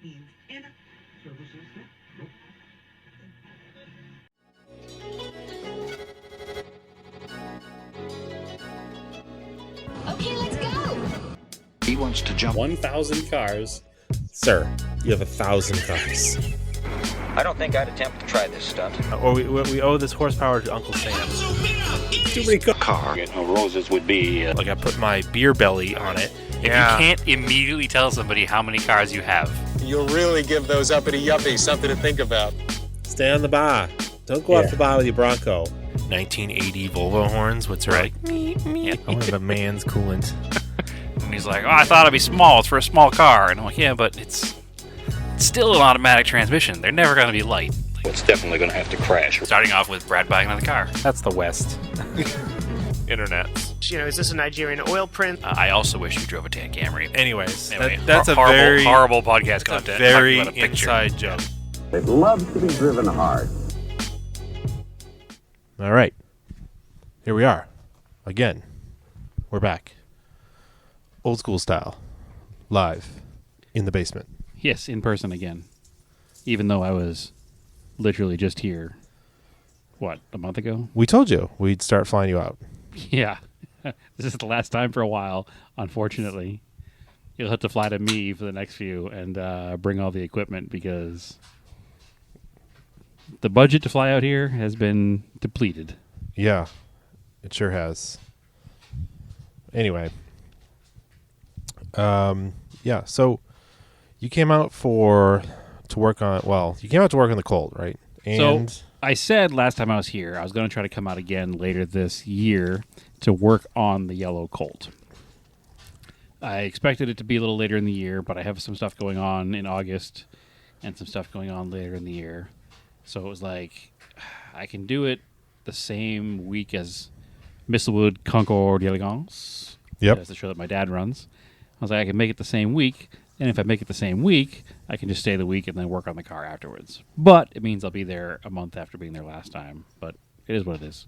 Okay, let's go. He wants to jump 1,000 cars. Sir, you have 1,000 cars. I don't think I'd attempt to try this stunt. Or we owe this horsepower to Uncle Sam. Too many cars. Car. Roses would be... Like I put my beer belly on it. If you can't immediately tell somebody how many cars you have, you'll really give those uppity yuppies something to think about. Stay on the bar. Don't go off the bar with your Bronco. 1980 Volvo horns, what's right? Yeah. I want a man's coolant. And he's like, oh, I thought it'd be small. It's for a small car. And I'm like, yeah, but it's still an automatic transmission. They're never going to be light. It's definitely going to have to crash. Starting off with Brad buying another car. That's the West. Internet. Is this a Nigerian oil print? I also wish you drove a tan Camry. Anyways, Anyway, that's a horrible, very horrible podcast content. very Talking about a picture. inside joke. It loves to be driven hard. All right. Here we are. Again. We're back. Old school style. Live. In the basement. Yes, in person again. Even though I was literally just here, a month ago? We told you we'd start flying you out. Yeah. This is the last time for a while, unfortunately. You'll have to fly to me for the next few and bring all the equipment because the budget to fly out here has been depleted. Yeah. It sure has. Anyway. Yeah, so you came out to work on the Colt, right? And so I said last time I was here, I was going to try to come out again later this year to work on the yellow Colt. I expected it to be a little later in the year, but I have some stuff going on in August and some stuff going on later in the year. So it was like, I can do it the same week as Misselwood Concours d'Elegance. Yep. That's the show that my dad runs. I was like, I can make it the same week, and if I make it the same week, I can just stay the week and then work on the car afterwards. But it means I'll be there a month after being there last time, but it is what it is.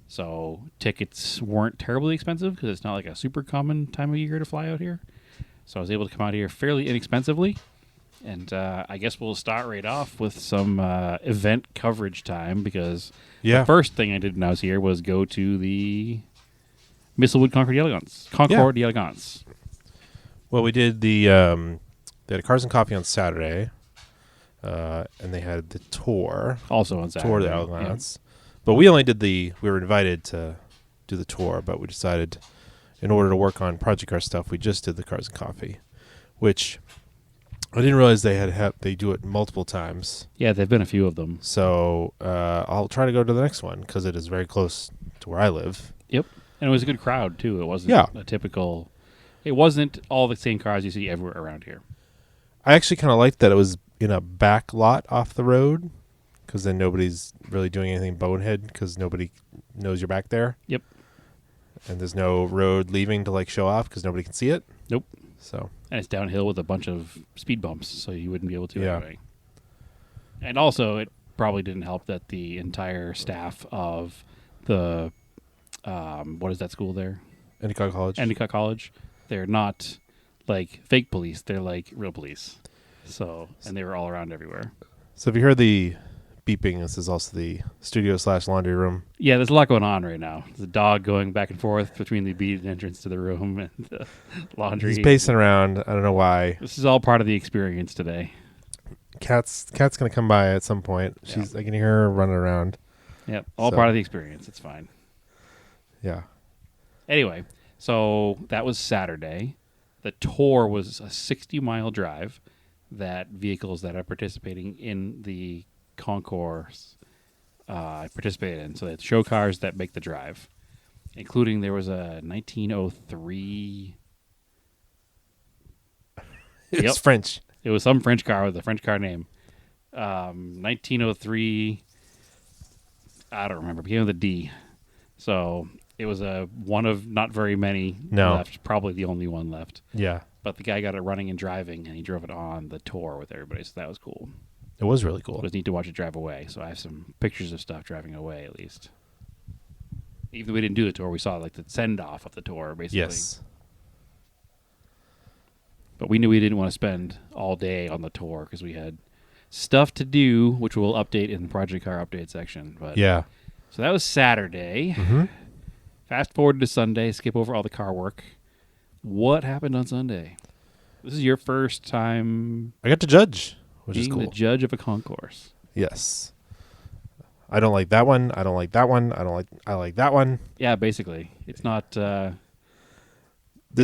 So tickets weren't terribly expensive because it's not like a super common time of year to fly out here. So I was able to come out here fairly inexpensively, and I guess we'll start right off with some event coverage time because the first thing I did when I was here was go to the Misselwood Concours d'Elegance. Well, we did they had a Cars and Coffee on Saturday, and they had the tour. Also on Saturday. Tour the Elegance. Yeah. But we were invited to do the tour, but we decided in order to work on Project Car stuff, we just did the Cars and Coffee, which I didn't realize they do it multiple times. Yeah, there've been a few of them. So I'll try to go to the next one because it is very close to where I live. Yep. And it was a good crowd, too. It wasn't a typical... It wasn't all the same cars you see everywhere around here. I actually kind of liked that it was in a back lot off the road because then nobody's really doing anything bonehead because nobody knows you're back there. Yep. And there's no road leaving to show off because nobody can see it. Nope. So. And it's downhill with a bunch of speed bumps, so you wouldn't be able to anyway. And also, it probably didn't help that the entire staff of the, what is that school there? Endicott College. Endicott College. They're not like fake police. They're like real police. So, and they were all around everywhere. So if you heard the beeping, this is also the studio/laundry room. Yeah, there's a lot going on right now. There's a dog going back and forth between the immediate entrance to the room and the laundry. He's pacing around. I don't know why. This is all part of the experience today. Cat's gonna come by at some point. I can hear her running around. Yep, all part of the experience. It's fine. Yeah. Anyway, so that was Saturday. The tour was a 60-mile drive that vehicles that are participating in the concourse participated in. So they had show cars that make the drive, including there was a 1903. It's French. It was some French car with a French car name. 1903. I don't remember. It began with a D. So it was one of not very many left. Probably the only one left. Yeah. But the guy got it running and driving, and he drove it on the tour with everybody. So that was cool. It was really cool. It was neat to watch it drive away. So I have some pictures of stuff driving away, at least. Even though we didn't do the tour, we saw like the send-off of the tour, basically. Yes. But we knew we didn't want to spend all day on the tour because we had stuff to do, which we'll update in the Project Car update section. But Yeah. so that was Saturday. Mm-hmm. Fast forward to Sunday, skip over all the car work. What happened on Sunday? This is your first time I got to judge, which is being cool. the judge of a concourse. Yes. I don't like that one. I don't like that one. I like that one. Yeah, basically. It's not There's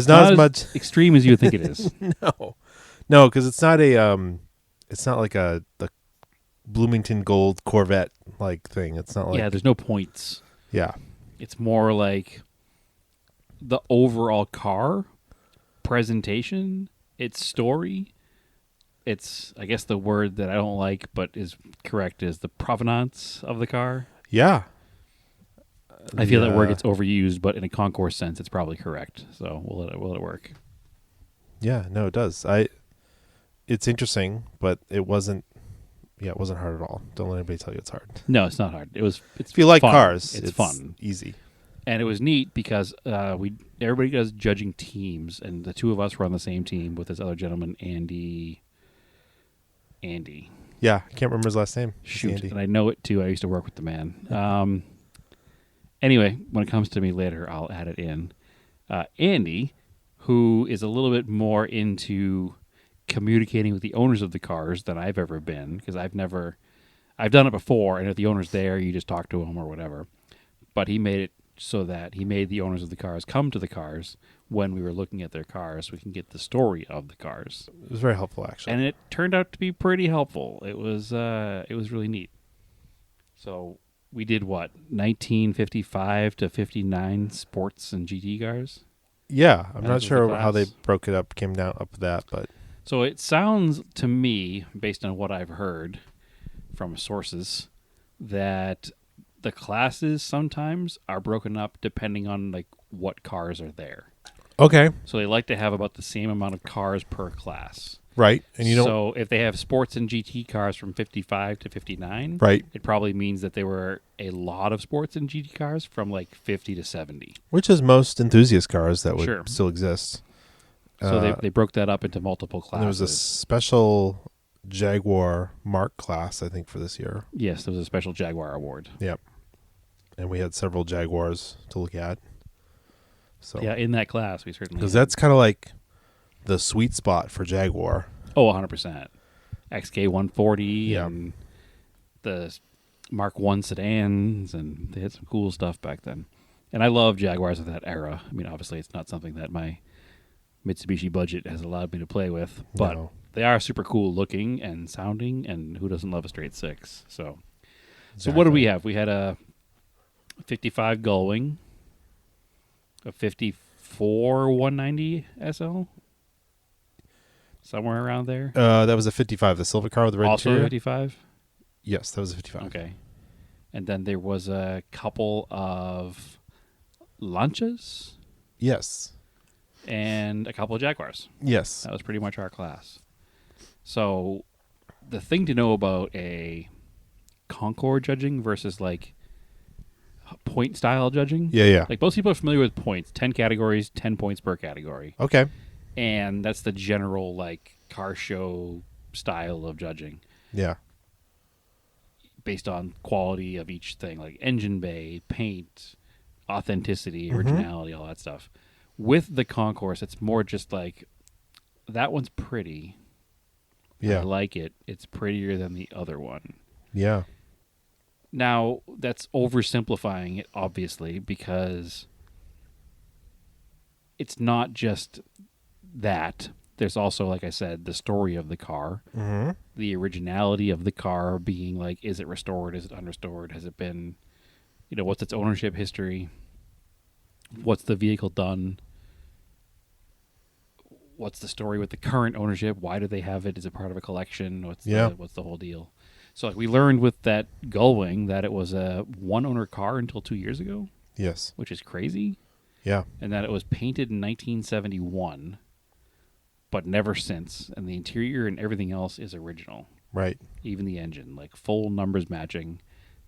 not as much extreme as you would think it is. No, because it's not like the Bloomington Gold Corvette like thing. It's not like Yeah, there's no points. yeah. It's more like the overall car presentation, its story. It's, I guess the word that I don't like but is correct is the provenance of the car. Yeah. I feel that word gets overused, but in a concourse sense, it's probably correct. So we'll let it work. Yeah, no, it does. It's interesting, but it wasn't hard at all. Don't let anybody tell you it's hard. No, it's not hard. It's If you like fun. cars, it's fun. easy. And it was neat because everybody does judging teams, and the two of us were on the same team with this other gentleman, Andy. Yeah, I can't remember his last name. It's Shoot, Andy. and I know it too. I used to work with the man. Anyway, when it comes to me later, I'll add it in. Andy, who is a little bit more into communicating with the owners of the cars than I've ever been, because I've done it before, and if the owner's there, you just talk to him or whatever. But he made it so that he made the owners of the cars come to the cars when we were looking at their cars so we can get the story of the cars. It was very helpful, actually. And it turned out to be pretty helpful. It was really neat. So we did what, 1955 to 59 sports and GT cars? Yeah, I'm That not was the sure how they class. broke it up, came down up with that, but So it sounds to me, based on what I've heard from sources, that the classes sometimes are broken up depending on like what cars are there. okay, So they like to have about the same amount of cars per class. right, and you don't So if they have sports and GT cars from 55 to 59, right, it probably means that there were a lot of sports and GT cars from like 50 to 70. which is most enthusiast cars that would Sure. still exist. So they broke that up into multiple classes. And there was a special Jaguar Mark class, I think, for this year. Yes, there was a special Jaguar award. Yep, and we had several Jaguars to look at. So Yeah, in that class, we certainly because had. that's kind of like the sweet spot for Jaguar. Oh, 100%. XK140 Yeah. and the Mark 1 sedans, and they had some cool stuff back then. And I love Jaguars of that era. I mean, obviously, it's not something that my Mitsubishi budget has allowed me to play with, but No. they are super cool looking and sounding, and who doesn't love a straight six? So what did we have? We had a 55 Gullwing, a 54 190 SL, somewhere around there. That was a 55, the silver car with the red Also interior. 55? Yes, that was a 55. Okay. And then there was a couple of Lancias Yes, and a couple of Jaguars. yes, That was pretty much our class. So the thing to know about a Concours judging versus like point style judging. yeah. Like most people are familiar with points, 10 categories, 10 points per category. Okay, And that's the general like car show style of judging yeah, based on quality of each thing, like engine bay, paint, authenticity, Mm-hmm. originality, all that stuff. With the Concours, it's more just like that one's pretty. yeah, I like it. It's prettier than the other one. yeah. Now, that's oversimplifying it, obviously, because it's not just that. There's also, like I said, the story of the car, Mm-hmm. the originality of the car being like, is it restored? Is it unrestored? Has it been, what's its ownership history? What's the vehicle done? What's the story with the current ownership? Why do they have it? Is it part of a collection? What's the whole deal? So like we learned with that Gullwing that it was a one-owner car until 2 years ago, Yes, which is crazy, yeah, and that it was painted in 1971, but never since, and the interior and everything else is original, right. even the engine, like full numbers matching,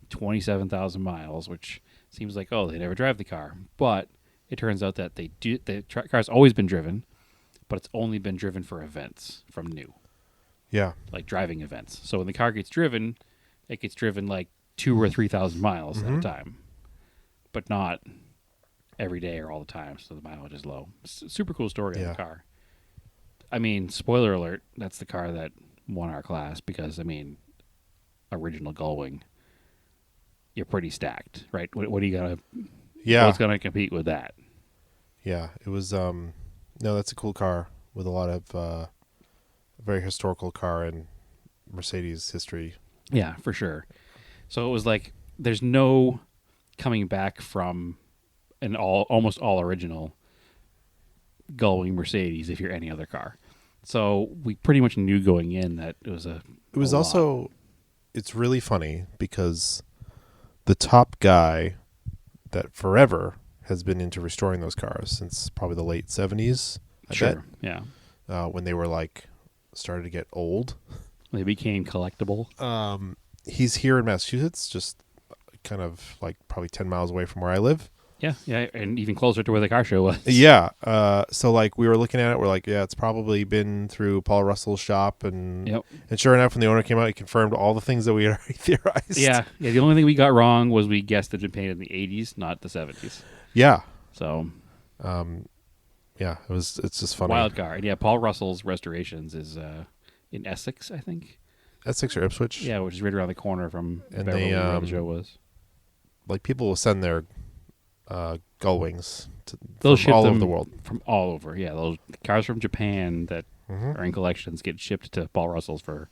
27,000 miles, which seems like, oh, they never drive the car, but it turns out that they do. The car's always been driven, but it's only been driven for events from new, Yeah. like driving events. So when the car gets driven, it gets driven like 2,000 or 3,000 miles at a time, but not every day or all the time. So the mileage is low. Super cool story on the car. I mean, spoiler alert, that's the car that won our class because, I mean, original Gullwing, you're pretty stacked, right? What are you going to... Yeah. What's going to compete with that? Yeah, it was no, that's a cool car with a lot of a very historical car in Mercedes history. Yeah, for sure. So it was like there's no coming back from an almost all original Gullwing Mercedes if you're any other car. So we pretty much knew going in that it was also it's really funny because the top guy that forever has been into restoring those cars since probably the late 70s. I bet. Yeah. When they were like started to get old. They became collectible. He's here in Massachusetts, just kind of like probably 10 miles away from where I live. Yeah, and even closer to where the car show was. Yeah. So like we were looking at it, we're like, yeah, it's probably been through Paul Russell's shop, and sure enough, when the owner came out, he confirmed all the things that we had already theorized. Yeah. The only thing we got wrong was we guessed it had been painted in the 80s, not the 70s. Yeah. So, yeah, it's just funny. Wild car. And yeah, Paul Russell's Restorations is in Essex, I think. Essex or Ipswich? Yeah, which is right around the corner from and Beverly, where the show was. Like people will send their Gullwings They'll from ship all them over the world. From all over, yeah. Those cars from Japan that are in collections get shipped to Paul Russell's for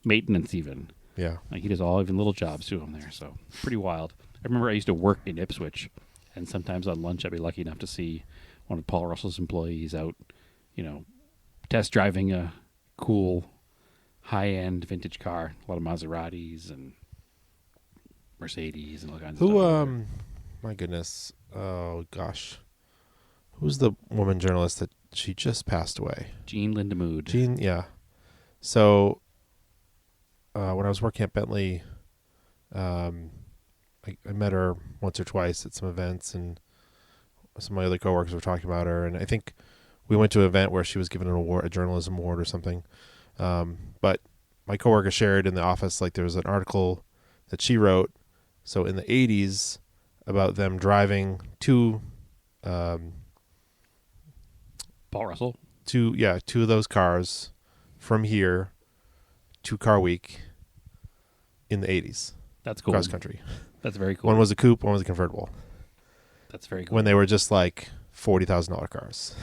maintenance even. Yeah. Like he does even little jobs to him there, so pretty wild. I remember I used to work in Ipswich, and sometimes on lunch I'd be lucky enough to see one of Paul Russell's employees out, test driving a cool high-end vintage car. A lot of Maseratis and Mercedes and all kinds of stuff. My goodness. Oh, gosh. Who's the woman journalist that she just passed away? Jean Lindemood. Jean, yeah. So, when I was working at Bentley, I met her once or twice at some events, and some of my other coworkers were talking about her, and I think we went to an event where she was given an award, a journalism award or something. But my coworker shared in the office, like there was an article that she wrote. So in the 80s, about them driving two Paul Russell? two of those cars from here to Car Week in the 80s. That's cool. Cross country. That's very cool. One was a coupe, one was a convertible. That's very cool. When they were just like $40,000 cars.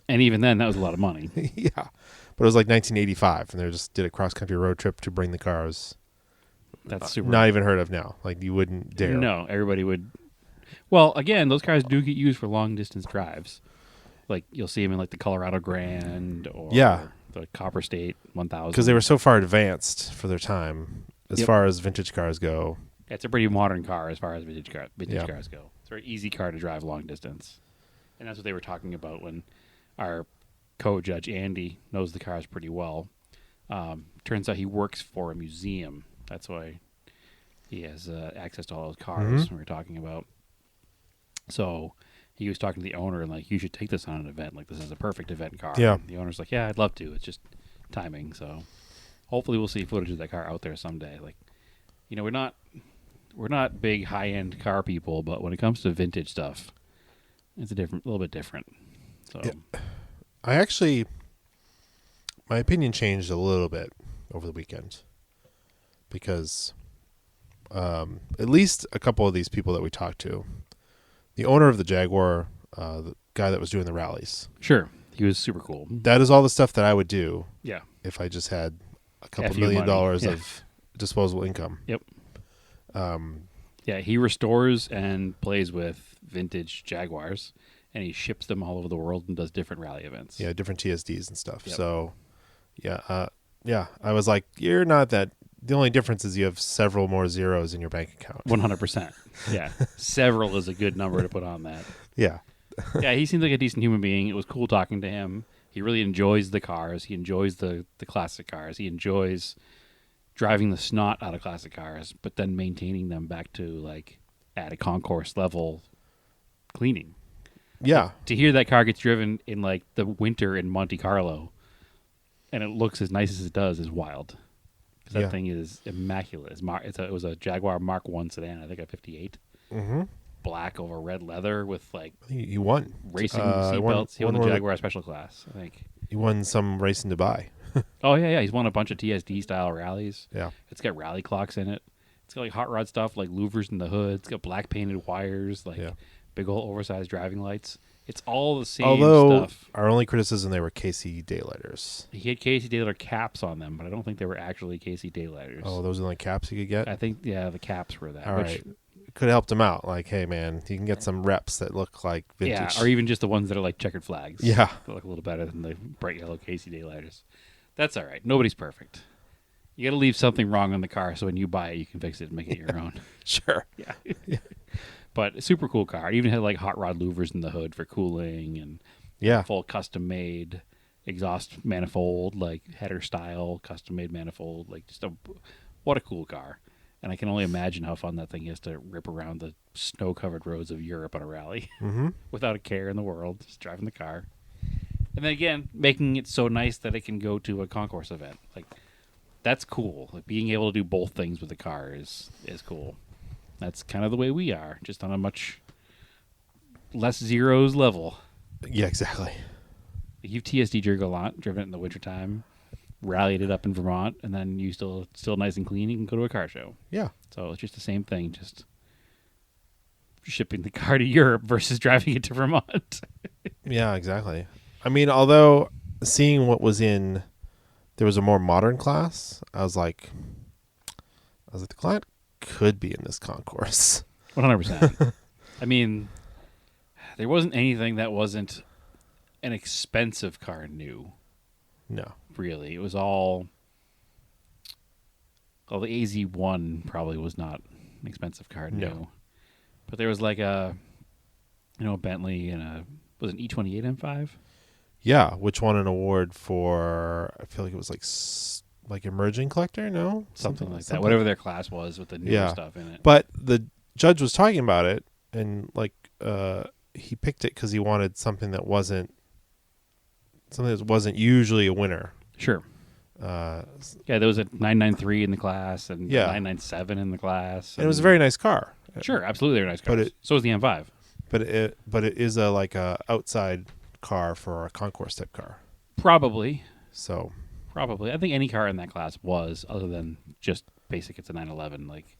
And even then, that was a lot of money. Yeah. But it was like 1985, and they just did a cross-country road trip to bring the cars. That's super. Not even heard of now. Like, you wouldn't dare. No, everybody would. Well, again, those cars do get used for long-distance drives. Like, you'll see them in, like, the Colorado Grand or the Copper State 1000. Because they were so far advanced for their time as far as vintage cars go. It's a pretty modern car as far as vintage cars go. It's a very easy car to drive long distance. And that's what they were talking about when our co-judge, Andy, knows the cars pretty well. Turns out he works for a museum. That's why he has access to all those cars we were talking about. So he was talking to the owner and like, you should take this on an event. Like, this is a perfect event car. Yeah. And the owner's like, yeah, I'd love to. It's just timing. So hopefully we'll see footage of that car out there someday. Like, we're not big high-end car people, but when it comes to vintage stuff, it's a little bit different. So my opinion changed a little bit over the weekend because at least a couple of these people that we talked to, the owner of the Jaguar, the guy that was doing the rallies. Sure. He was super cool. That is all the stuff that I would do. Yeah. If I just had a couple $1 million million of disposable income. Yep. Yeah, he restores and plays with vintage Jaguars, and he ships them all over the world and does different rally events. Yeah, different TSDs and stuff. Yep. So, I was like, you're not that. The only difference is you have several more zeros in your bank account. 100%. Yeah. Several is a good number to put on that. Yeah. Yeah, he seems like a decent human being. It was cool talking to him. He really enjoys the cars. He enjoys the classic cars. He enjoys driving the snot out of classic cars, but then maintaining them back to like at a concourse level cleaning. Yeah. To hear that car gets driven in like the winter in Monte Carlo, and it looks as nice as it does, is wild. Because that thing is immaculate. It was a Jaguar Mark 1 sedan, I think a 58. Mm-hmm. Black over red leather with like He won. racing seatbelts. He won the Jaguar Special Class, I think. He won some race in Dubai. Oh, yeah. He's won a bunch of TSD-style rallies. Yeah. It's got rally clocks in it. It's got like hot rod stuff, like louvers in the hood. It's got black painted wires, like big old oversized driving lights. It's all the same stuff. Our only criticism, they were KC daylighters. He had Casey Daylighter caps on them, but I don't think they were actually Casey Daylighters. Oh, those are the only caps you could get? I think, the caps were that. All right. Could have helped him out. Like, hey, man, you can get some reps that look like vintage. Yeah, or even just the ones that are like checkered flags. Yeah. They look a little better than the bright yellow Casey Daylighters. That's all right. Nobody's perfect. You got to leave something wrong on the car so when you buy it, you can fix it and make it your own. Sure. Yeah. But a super cool car. It even had like hot rod louvers in the hood for cooling and full custom made exhaust manifold, like header style custom made manifold. Like what a cool car. And I can only imagine how fun that thing is to rip around the snow covered roads of Europe on a rally without a care in the world, just driving the car. And then again, making it so nice that it can go to a concourse event. Like that's cool. Like being able to do both things with the car is cool. That's kind of the way we are, just on a much less zeros level. Yeah, exactly. You've TSD driven it in the wintertime, rallied it up in Vermont, and then you still nice and clean, you can go to a car show. Yeah. So it's just the same thing, just shipping the car to Europe versus driving it to Vermont. Yeah, exactly. I mean, although seeing what was in, there was a more modern class, I was like, the client could be in this concourse. 100%. I mean, there wasn't anything that wasn't an expensive car new. No. Really. It was all... Well, the AZ1 probably was not an expensive car new. No. But there was like a Bentley and was it an E28 M5? Yeah, which won an award for, I feel like it was like emerging collector, no? Something like that. Whatever their class was with the newer stuff in it. But the judge was talking about it, and like he picked it because he wanted something that wasn't usually a winner. Sure. There was a 993 in the class and 997 in the class. And it was a very nice car. Sure, absolutely, very nice car. So was the M5. But it is like a outside car for a concourse type car. Probably. So. Probably. I think any car in that class was, other than just basic, it's a 911. Like,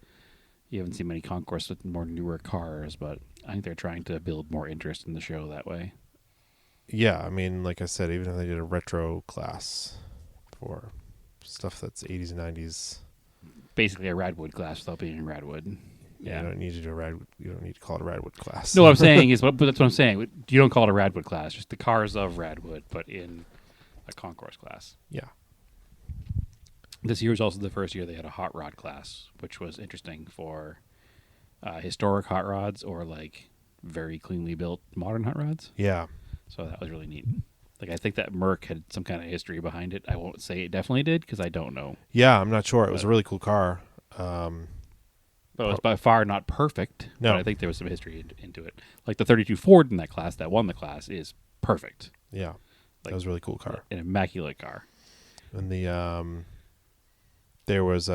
you haven't seen many concourse with more newer cars, but I think they're trying to build more interest in the show that way. Yeah, I mean, like I said, even if they did a retro class for stuff that's 80s and 90s. Basically a Radwood class without being in Radwood. Yeah, you don't need to do you don't need to call it a Radwood class. No, what I'm saying is, but that's what I'm saying. You don't call it a Radwood class, just the cars of Radwood, but in a concourse class. Yeah. This year was also the first year they had a hot rod class, which was interesting for historic hot rods or like very cleanly built modern hot rods. Yeah. So that was really neat. Like, I think that Merc had some kind of history behind it. I won't say it definitely did because I don't know. Yeah, I'm not sure. It was a really cool car. But it was by far not perfect. No. But I think there was some history into it. Like the 32 Ford in that class that won the class is perfect. Yeah. That was a really cool car. An immaculate car. And there was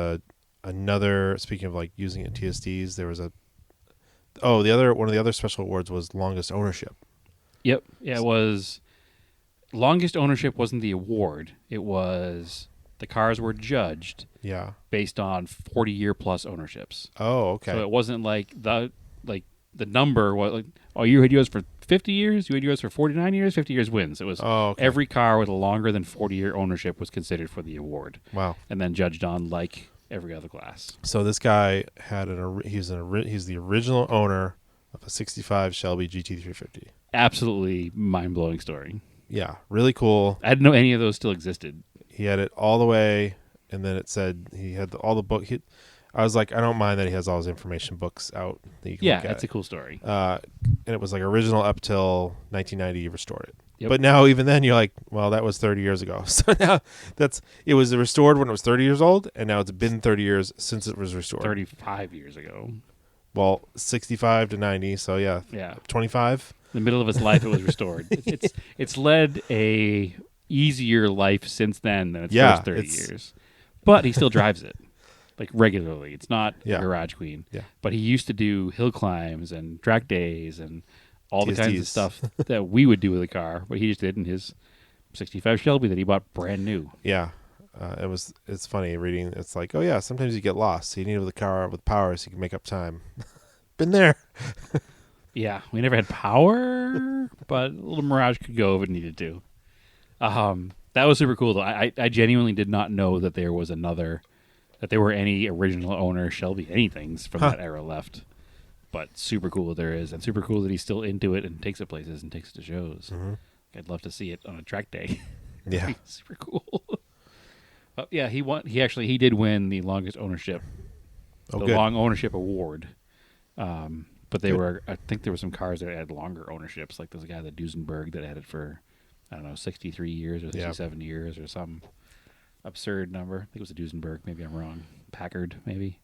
another, speaking of like using it in TSDs, there was one of the other special awards was longest ownership. Yep. Yeah, it was longest ownership wasn't the award. It was the cars were judged based on 40-year plus ownerships. Oh, okay. So it wasn't like the number was like, oh, you had yours for 50 years, you had yours for 49 years, 50 years wins. It was every car with a longer than 40-year ownership was considered for the award. Wow. And then judged on like every other class. So this guy had he's the original owner of a 65 Shelby GT350. Absolutely mind-blowing story. Yeah, really cool. I didn't know any of those still existed. He had it all the way, and then it said he had all the book. I was like, I don't mind that he has all his information books out. That you can look at. That's a cool story. And it was like original up till 1990. You restored it. Yep. But now even then you're like, well, that was 30 years ago. So now it was restored when it was 30 years old, and now it's been 30 years since it was restored. 35 years ago. Well, 65 to 90. So yeah, Yeah. 25. In the middle of its life, it was restored. It's led a easier life since then than its Yeah, first 30 it's- years. But he still drives it, like regularly. It's not Yeah. a garage queen. Yeah. But he used to do hill climbs and track days and all the kinds of TSDs. stuff that we would do with a car. But he just did in his 65 Shelby that he bought brand new. Yeah. It's funny reading. It's like, oh yeah, sometimes you get lost. So you need the car with power so you can make up time. Been there. Yeah, we never had power, but a little Mirage could go if it needed to. That was super cool, though. I genuinely did not know that there were any original owner Shelby anythings from that era left. But super cool that there is, and super cool that he's still into it and takes it places and takes it to shows. Mm-hmm. I'd love to see it on a track day. Yeah. Super cool. But yeah, he won. He did win the longest ownership, Oh, the good. long ownership award. But they Good. were. I think there were some cars that had longer ownerships. Like there's a guy, the Duesenberg, that had it for 63 years or 67 years or some absurd number. I think it was a Duesenberg. Maybe I'm wrong. Packard, maybe.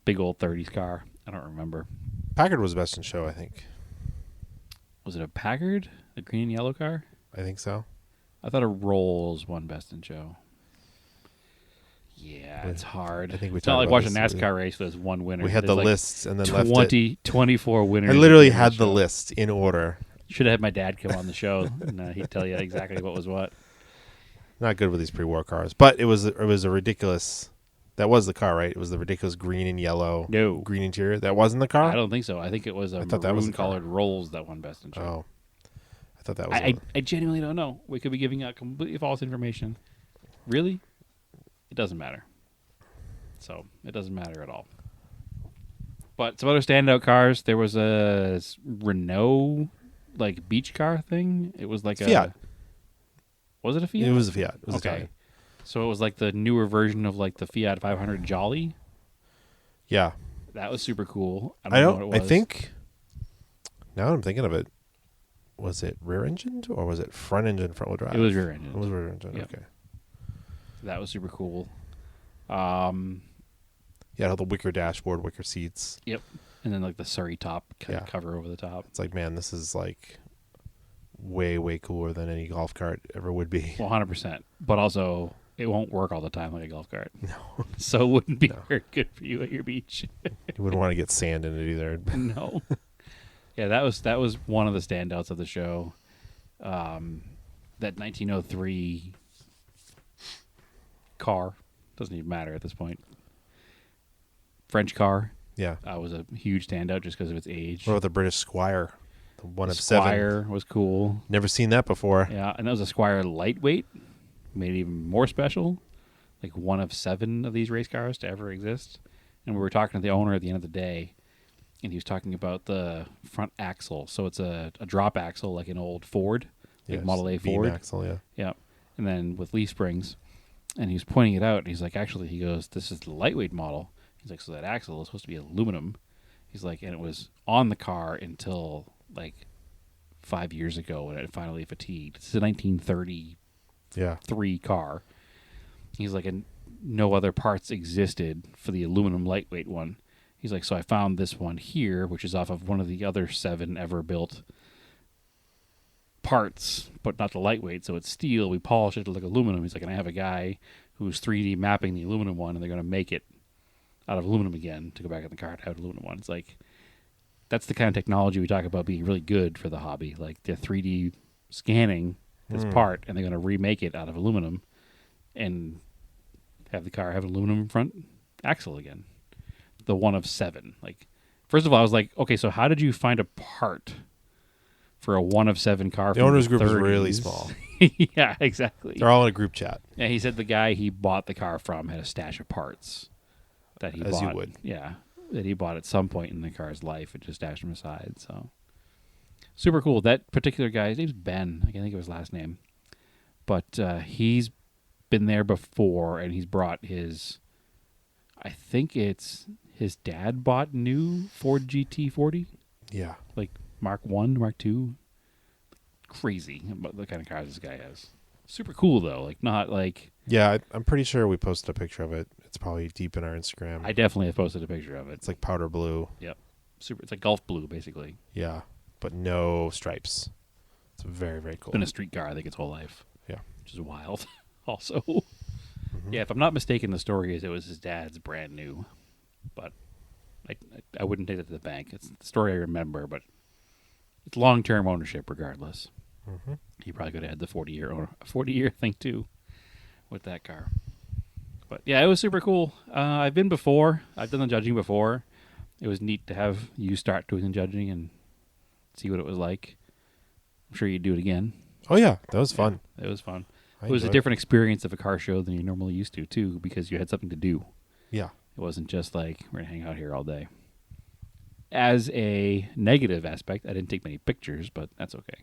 Big old 30s car. I don't remember. Packard was best in show, I think. Was it a Packard? The green and yellow car? I think so. I thought a Rolls won best in show. Yeah, it's hard. I think we it's not talked like about watching a this. NASCAR race. There's one winner. We had There's the like lists and then left it. 24 winners. I literally in had the show. list in order. Should have had my dad come on the show, and he'd tell you exactly what was what. Not good with these pre-war cars, but it was a ridiculous. That was the car, right? It was the ridiculous green and yellow. No. Green interior. That wasn't the car. I don't think so. I think it was a I thought that was the car. maroon-colored Rolls that won best in show. Oh, I thought that was. I genuinely don't know. We could be giving out completely false information. Really? It doesn't matter. So, it doesn't matter at all. But some other standout cars. There was a Renault, like, beach car thing. It was like Fiat. Was it a Fiat? It was a Fiat. It was okay. Italian. So it was like the newer version of like the Fiat 500 Jolly. Yeah. That was super cool. I know don't. what it I was. think. Now I'm thinking of it. Was it rear engined or was it front engine, front wheel drive? It was rear engine. It was rear engine. Yep. Okay. That was super cool. Yeah, all the wicker dashboard, wicker seats. Yep. And then like the Surrey top Yeah. cover over the top. It's like, man, this is like way, way cooler than any golf cart ever would be. 100%. But also, it won't work all the time like a golf cart. No. So it wouldn't be very good for you at your beach. You wouldn't want to get sand in it either. No. Yeah, that was one of the standouts of the show. That 1903 car, doesn't even matter at this point. French car Yeah. was a huge standout just because of its age. What about the British Squire? The one of Squire 7. was cool. Never seen that before. Yeah, and that was a Squire lightweight, made it even more special. Like one of 7 of these race cars to ever exist. And we were talking to the owner at the end of the day, and he was talking about the front axle. So it's a drop axle like an old Ford, like Yes, Model A beam Ford. axle, yeah. Yeah, and then with leaf springs. And he was pointing it out, and he's like, actually, he goes, this is the lightweight model. He's like, so that axle is supposed to be aluminum. He's like, and it was on the car until like 5 years ago when it finally fatigued. It's a 1933 Yeah. car. He's like, and no other parts existed for the aluminum lightweight one. He's like, so I found this one here, which is off of one of the other 7 ever built parts, but not the lightweight, so it's steel. We polish it to look aluminum. He's like, and I have a guy who's 3D mapping the aluminum one, and they're going to make it out of aluminum again to go back in the car to have an aluminum one. It's like, that's the kind of technology we talk about being really good for the hobby. Like, they're 3D scanning this part, and they're going to remake it out of aluminum and have the car have an aluminum front axle again. The one of 7. Like, first of all, I was like, okay, so how did you find a part for a one of 7 car? The from owner's group is 30s? really small. Yeah, exactly. They're all in a group chat. Yeah, he said the guy he bought the car from had a stash of parts that he As bought. you would. Yeah, that he bought at some point in the car's life and just stashed them aside. So super cool. That particular guy, his name's Ben. I can't think of his last name, but he's been there before, and he's brought his. I think it's his dad bought new Ford GT40, Yeah. like Mark 1, Mark 2. Crazy about the kind of cars this guy has. Super cool though, like not like. Yeah, I'm pretty sure we posted a picture of it. It's probably deep in our Instagram. I definitely have posted a picture of it. It's like powder blue. Yep. Super. It's like golf blue, basically. Yeah, but no stripes. It's very, very cool. Been a street car, I think, its whole life. Yeah. Which is wild. Also. Yeah, if I'm not mistaken, the story is it was his dad's brand new. But I wouldn't take it to the bank. It's the story I remember, but it's long-term ownership regardless. Mm-hmm. He probably could have had the 40-year thing, too, with that car. But, yeah, it was super cool. I've been before. I've done the judging before. It was neat to have you start doing the judging and see what it was like. I'm sure you'd do it again. Oh, yeah. That was fun. It was fun. I It was a enjoyed different experience of a car show than you're normally used to, too, because you had something to do. Yeah. It wasn't just like, we're going to hang out here all day. As a negative aspect, I didn't take many pictures, but that's okay.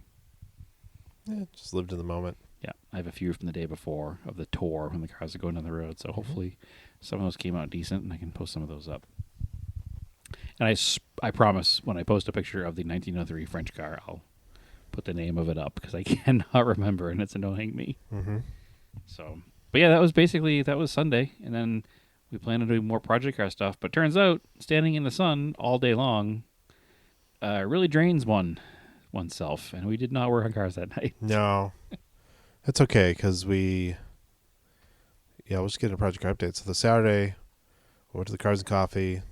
Yeah, just lived in the moment. Yeah, I have a few from the day before of the tour when the cars are going down the road, so hopefully some of those came out decent, and I can post some of those up. And I promise when I post a picture of the 1903 French car, I'll put the name of it up, because I cannot remember, and it's annoying me. Mm-hmm. So, but yeah, that was Sunday, and then we plan on doing more project car stuff. But turns out, standing in the sun all day long really drains oneself, and we did not work on cars that night. No. That's okay, because we'll just get a project car update. So the Saturday, we went to the Cars and Coffee.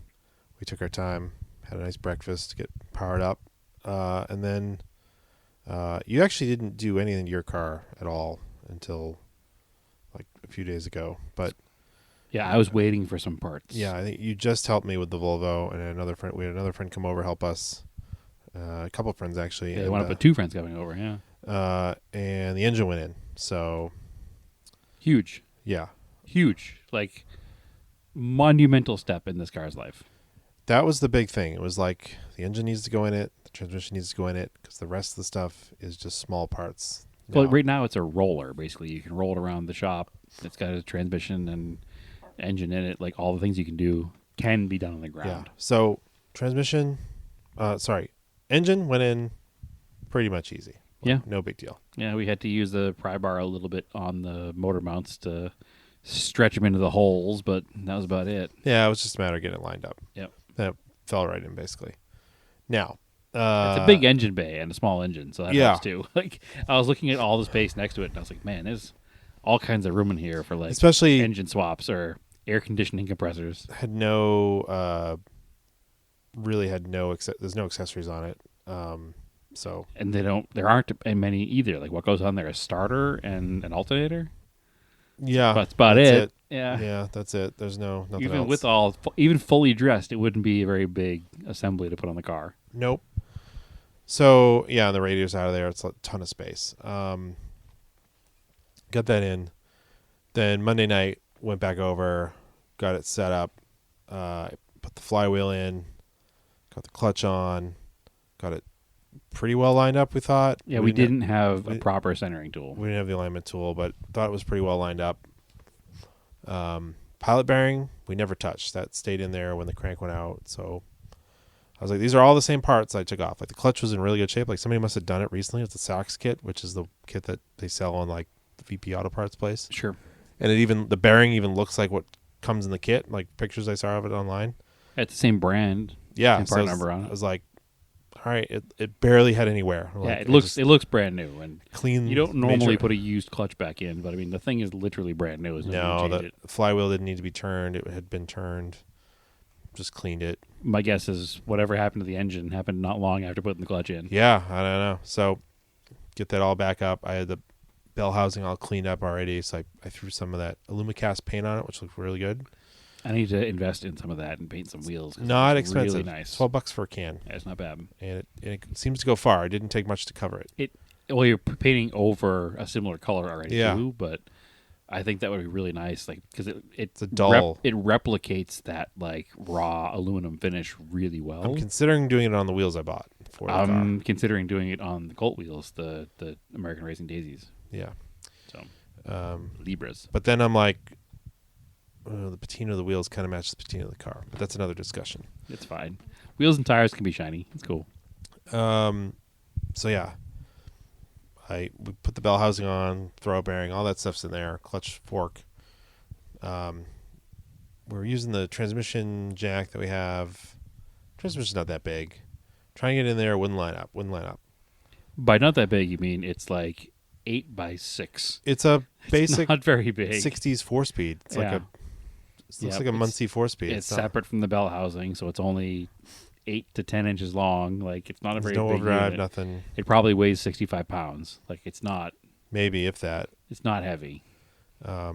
We took our time, had a nice breakfast to get powered up. And then you actually didn't do anything to your car at all until like a few days ago. But Yeah, I was waiting for some parts. yeah, I think you just helped me with the Volvo, and we had another friend come over help us. A couple of friends actually. Yeah, they wound up with two friends coming over. Yeah, and the engine went in. So huge, like monumental step in this car's life. that was the big thing. It was like the engine needs to go in it, the transmission needs to go in it, because the rest of the stuff is just small parts. Well, right now it's a roller. Basically, you can roll it around the shop. It's got a transmission and engine in it. Like all the things you can do can be done on the ground. Yeah. So engine went in pretty much easy. Yeah. No big deal. Yeah, we had to use the pry bar a little bit on the motor mounts to stretch them into the holes, but that was about it. Yeah, it was just a matter of getting it lined up. Yep. That fell right in, basically. Now, It's a big engine bay and a small engine, so that yeah. helps too. Like I was looking at all the space next to it, and I was like, man, there's all kinds of room in here for like especially engine swaps or air conditioning compressors. had no there's no accessories on it. So And there aren't many either. Like what goes on there? A starter and an alternator. yeah, But that's about that's it. Yeah. Yeah, that's it. There's nothing Even else. with even fully dressed, it wouldn't be a very big assembly to put on the car. Nope. So yeah, and the radio's out of there. It's a ton of space. Got that in. Then Monday night went back over, got it set up, put the flywheel in, got the clutch on, got it pretty well lined up. We thought. Yeah, we didn't have a proper centering tool. We didn't have the alignment tool, but thought it was pretty well lined up. Pilot bearing we never touched. That stayed in there when the crank went out. So I was like, these are all the same parts I took off. Like the clutch was in really good shape. Like somebody must have done it recently. It's the Saks kit, which is the kit that they sell on like the VP Auto Parts place. Sure. And the bearing even looks like what comes in the kit, like pictures I saw of it online. It's the same brand. Yeah, Same part number on it. I was like, all right, it barely had any wear. Yeah, Like, it looks brand new, and clean. you don't normally put a used clutch back in, but I mean the thing is literally brand new. No, the flywheel didn't need to be turned. It had been turned. Just cleaned it. My guess is whatever happened to the engine happened not long after putting the clutch in. Yeah, I don't know. So get that all back up. I had the bell housing all cleaned up already, so I threw some of that Alumicast paint on it, which looked really good. I need to invest in some of that and paint some wheels. Not expensive. Really nice. $12 for a can. Yeah, it's not bad. And it seems to go far. It didn't take much to cover it. Well, you're painting over a similar color already Yeah. too, but I think that would be really nice, like because it's a dull. It replicates that like raw aluminum finish really well. I'm considering doing it on the wheels I bought for the car. I'm considering doing it on the Colt wheels, the American Racing Daisies. Yeah. So Libras. But then I'm like, the patina of the wheels kind of matches the patina of the car. But that's another discussion. It's fine. Wheels and tires can be shiny. It's cool. So yeah, we put the bell housing on, throw bearing, all that stuff's in there. Clutch, fork. we're using the transmission jack that we have. Transmission's not that big. Trying to get in there wouldn't line up. By not that big, you mean it's like 8 by 6. It's a basic Not very big. 60s 4-speed. It's like Yeah. it looks like a Muncie 4-speed. It's not- separate from the bell housing, so it's only 8 to 10 inches long. Like, it's not a There's very no big overdrive, unit. nothing. It probably weighs 65 pounds. Like, it's not Maybe if that. heavy. I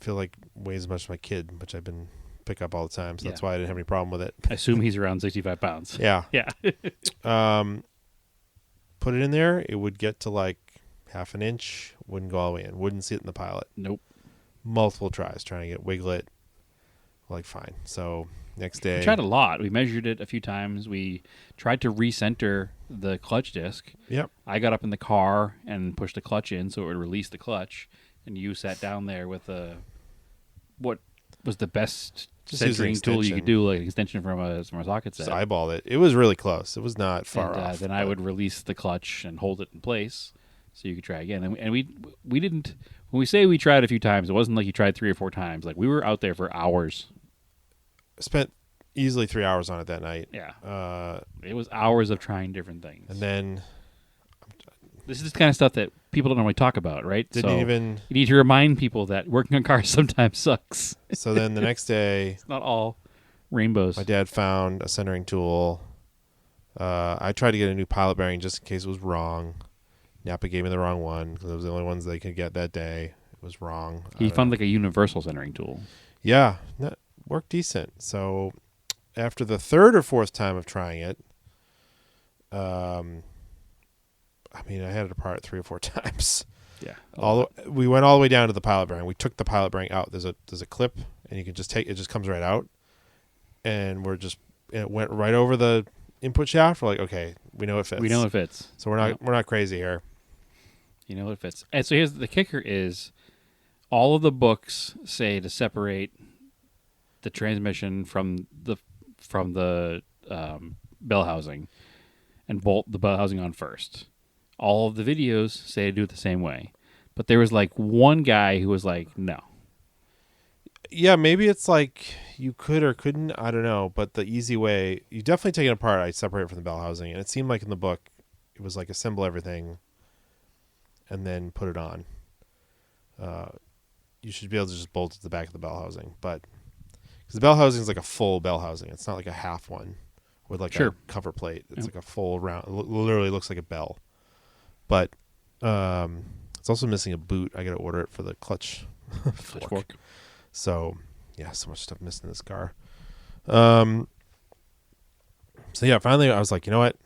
feel like weighs as much as my kid, which I've been pick up all the time. So Yeah. that's why I didn't have any problem with it. I assume he's around 65 pounds. Yeah. Yeah. Put it in there. It would get to like half an inch. Wouldn't go all the way in. Wouldn't sit in the pilot. Nope. Multiple tries trying to wiggle it. Like, fine. So next day. We tried a lot. We measured it a few times. We tried to recenter the clutch disc. Yep. I got up in the car and pushed the clutch in so it would release the clutch. And you sat down there with what was the best Just use an centering tool you extension. could do, like an extension from a socket set. Just eyeballed it. It was really close. It was not far and, off. Then I would release the clutch and hold it in place so you could try again. And we didn't. When we say we tried a few times, it wasn't like you tried 3 or 4 times. Like, we were out there for hours. Spent easily 3 hours on it that night. Yeah. It was hours of trying different things. And then This is the kind of stuff that people don't normally talk about, right? didn't So even. you need to remind people that working on cars sometimes sucks. So then the next day, It's not all rainbows. my dad found a centering tool. I tried to get a new pilot bearing just in case it was wrong. Napa gave me the wrong one because it was the only ones they could get that day. It was wrong. He found like a universal centering tool. Yeah, that worked decent. So after the 3rd or 4th time of trying it, I had it apart 3 or 4 times. Yeah. We went all the way down to the pilot bearing. We took the pilot bearing out. There's a clip, and you can just take it. Just comes right out, and it went right over the input shaft. We're like, okay, we know it fits. We know it fits. So we're not crazy here. You know it fits. And so here's the kicker: is all of the books say to separate the transmission from the bell housing and bolt the bell housing on first. All of the videos say to do it the same way, but there was like one guy who was like, no. Yeah, maybe it's like you could or couldn't. I don't know. But the easy way, you definitely take it apart. I separate it from the bell housing, and it seemed like in the book, it was like assemble everything, and then put it on. You should be able to just bolt it to the back of the bell housing, but because the bell housing is like a full bell housing, it's not like a half one with like a cover plate. It's like a full round. It literally looks like a bell, but it's also missing a boot. I got to order it for the clutch fork. So, yeah, so much stuff missing in this car. So, yeah, finally I was like, you know what?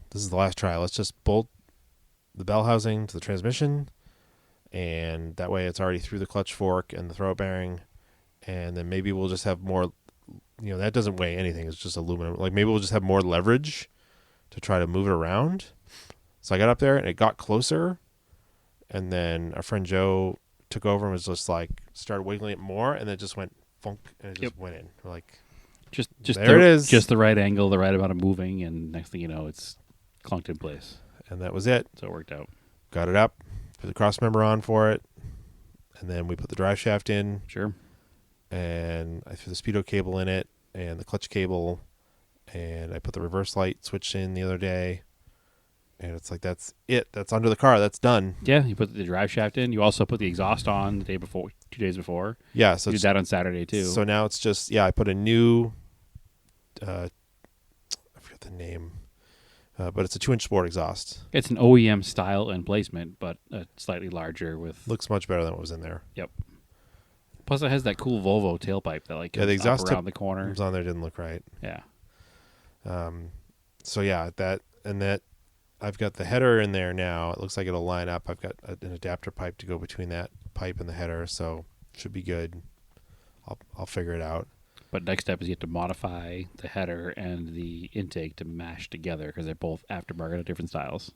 This is the last try. Let's just bolt the bell housing to the transmission, and that way it's already through the clutch fork and the throw bearing, and then maybe we'll just have more, that doesn't weigh anything. It's just aluminum. Like, maybe we'll just have more leverage to try to move it around. So I got up there, and it got closer, and then our friend Joe took over and was just like started wiggling it more, and then it just went funk, and it just went in. We're like, just there it is, just the right angle, the right amount of moving, and next thing you know, it's clunked in place. And that was it. So it worked out. Got it up, put the cross member on for it, and then we put the drive shaft in. Sure. And I threw the speedo cable in it and the clutch cable, and I put the reverse light switch in the other day. And it's like, that's it. That's under the car. That's done. Yeah, you put the drive shaft in. You also put the exhaust on the day before, 2 days before. Yeah, so you did that on Saturday too. So now it's just, I put a new, I forget the name, but it's a 2-inch sport exhaust. It's an OEM style and placement, but slightly larger with. Looks much better than what was in there. Yep. Plus, it has that cool Volvo tailpipe that like goes the exhaust up around tip the corner. was on there, didn't look right. Yeah. So yeah, that I've got the header in there now. It looks like it'll line up. I've got an adapter pipe to go between that pipe and the header, so should be good. I'll figure it out. But next step is you have to modify the header and the intake to mash together because they're both aftermarket at different styles.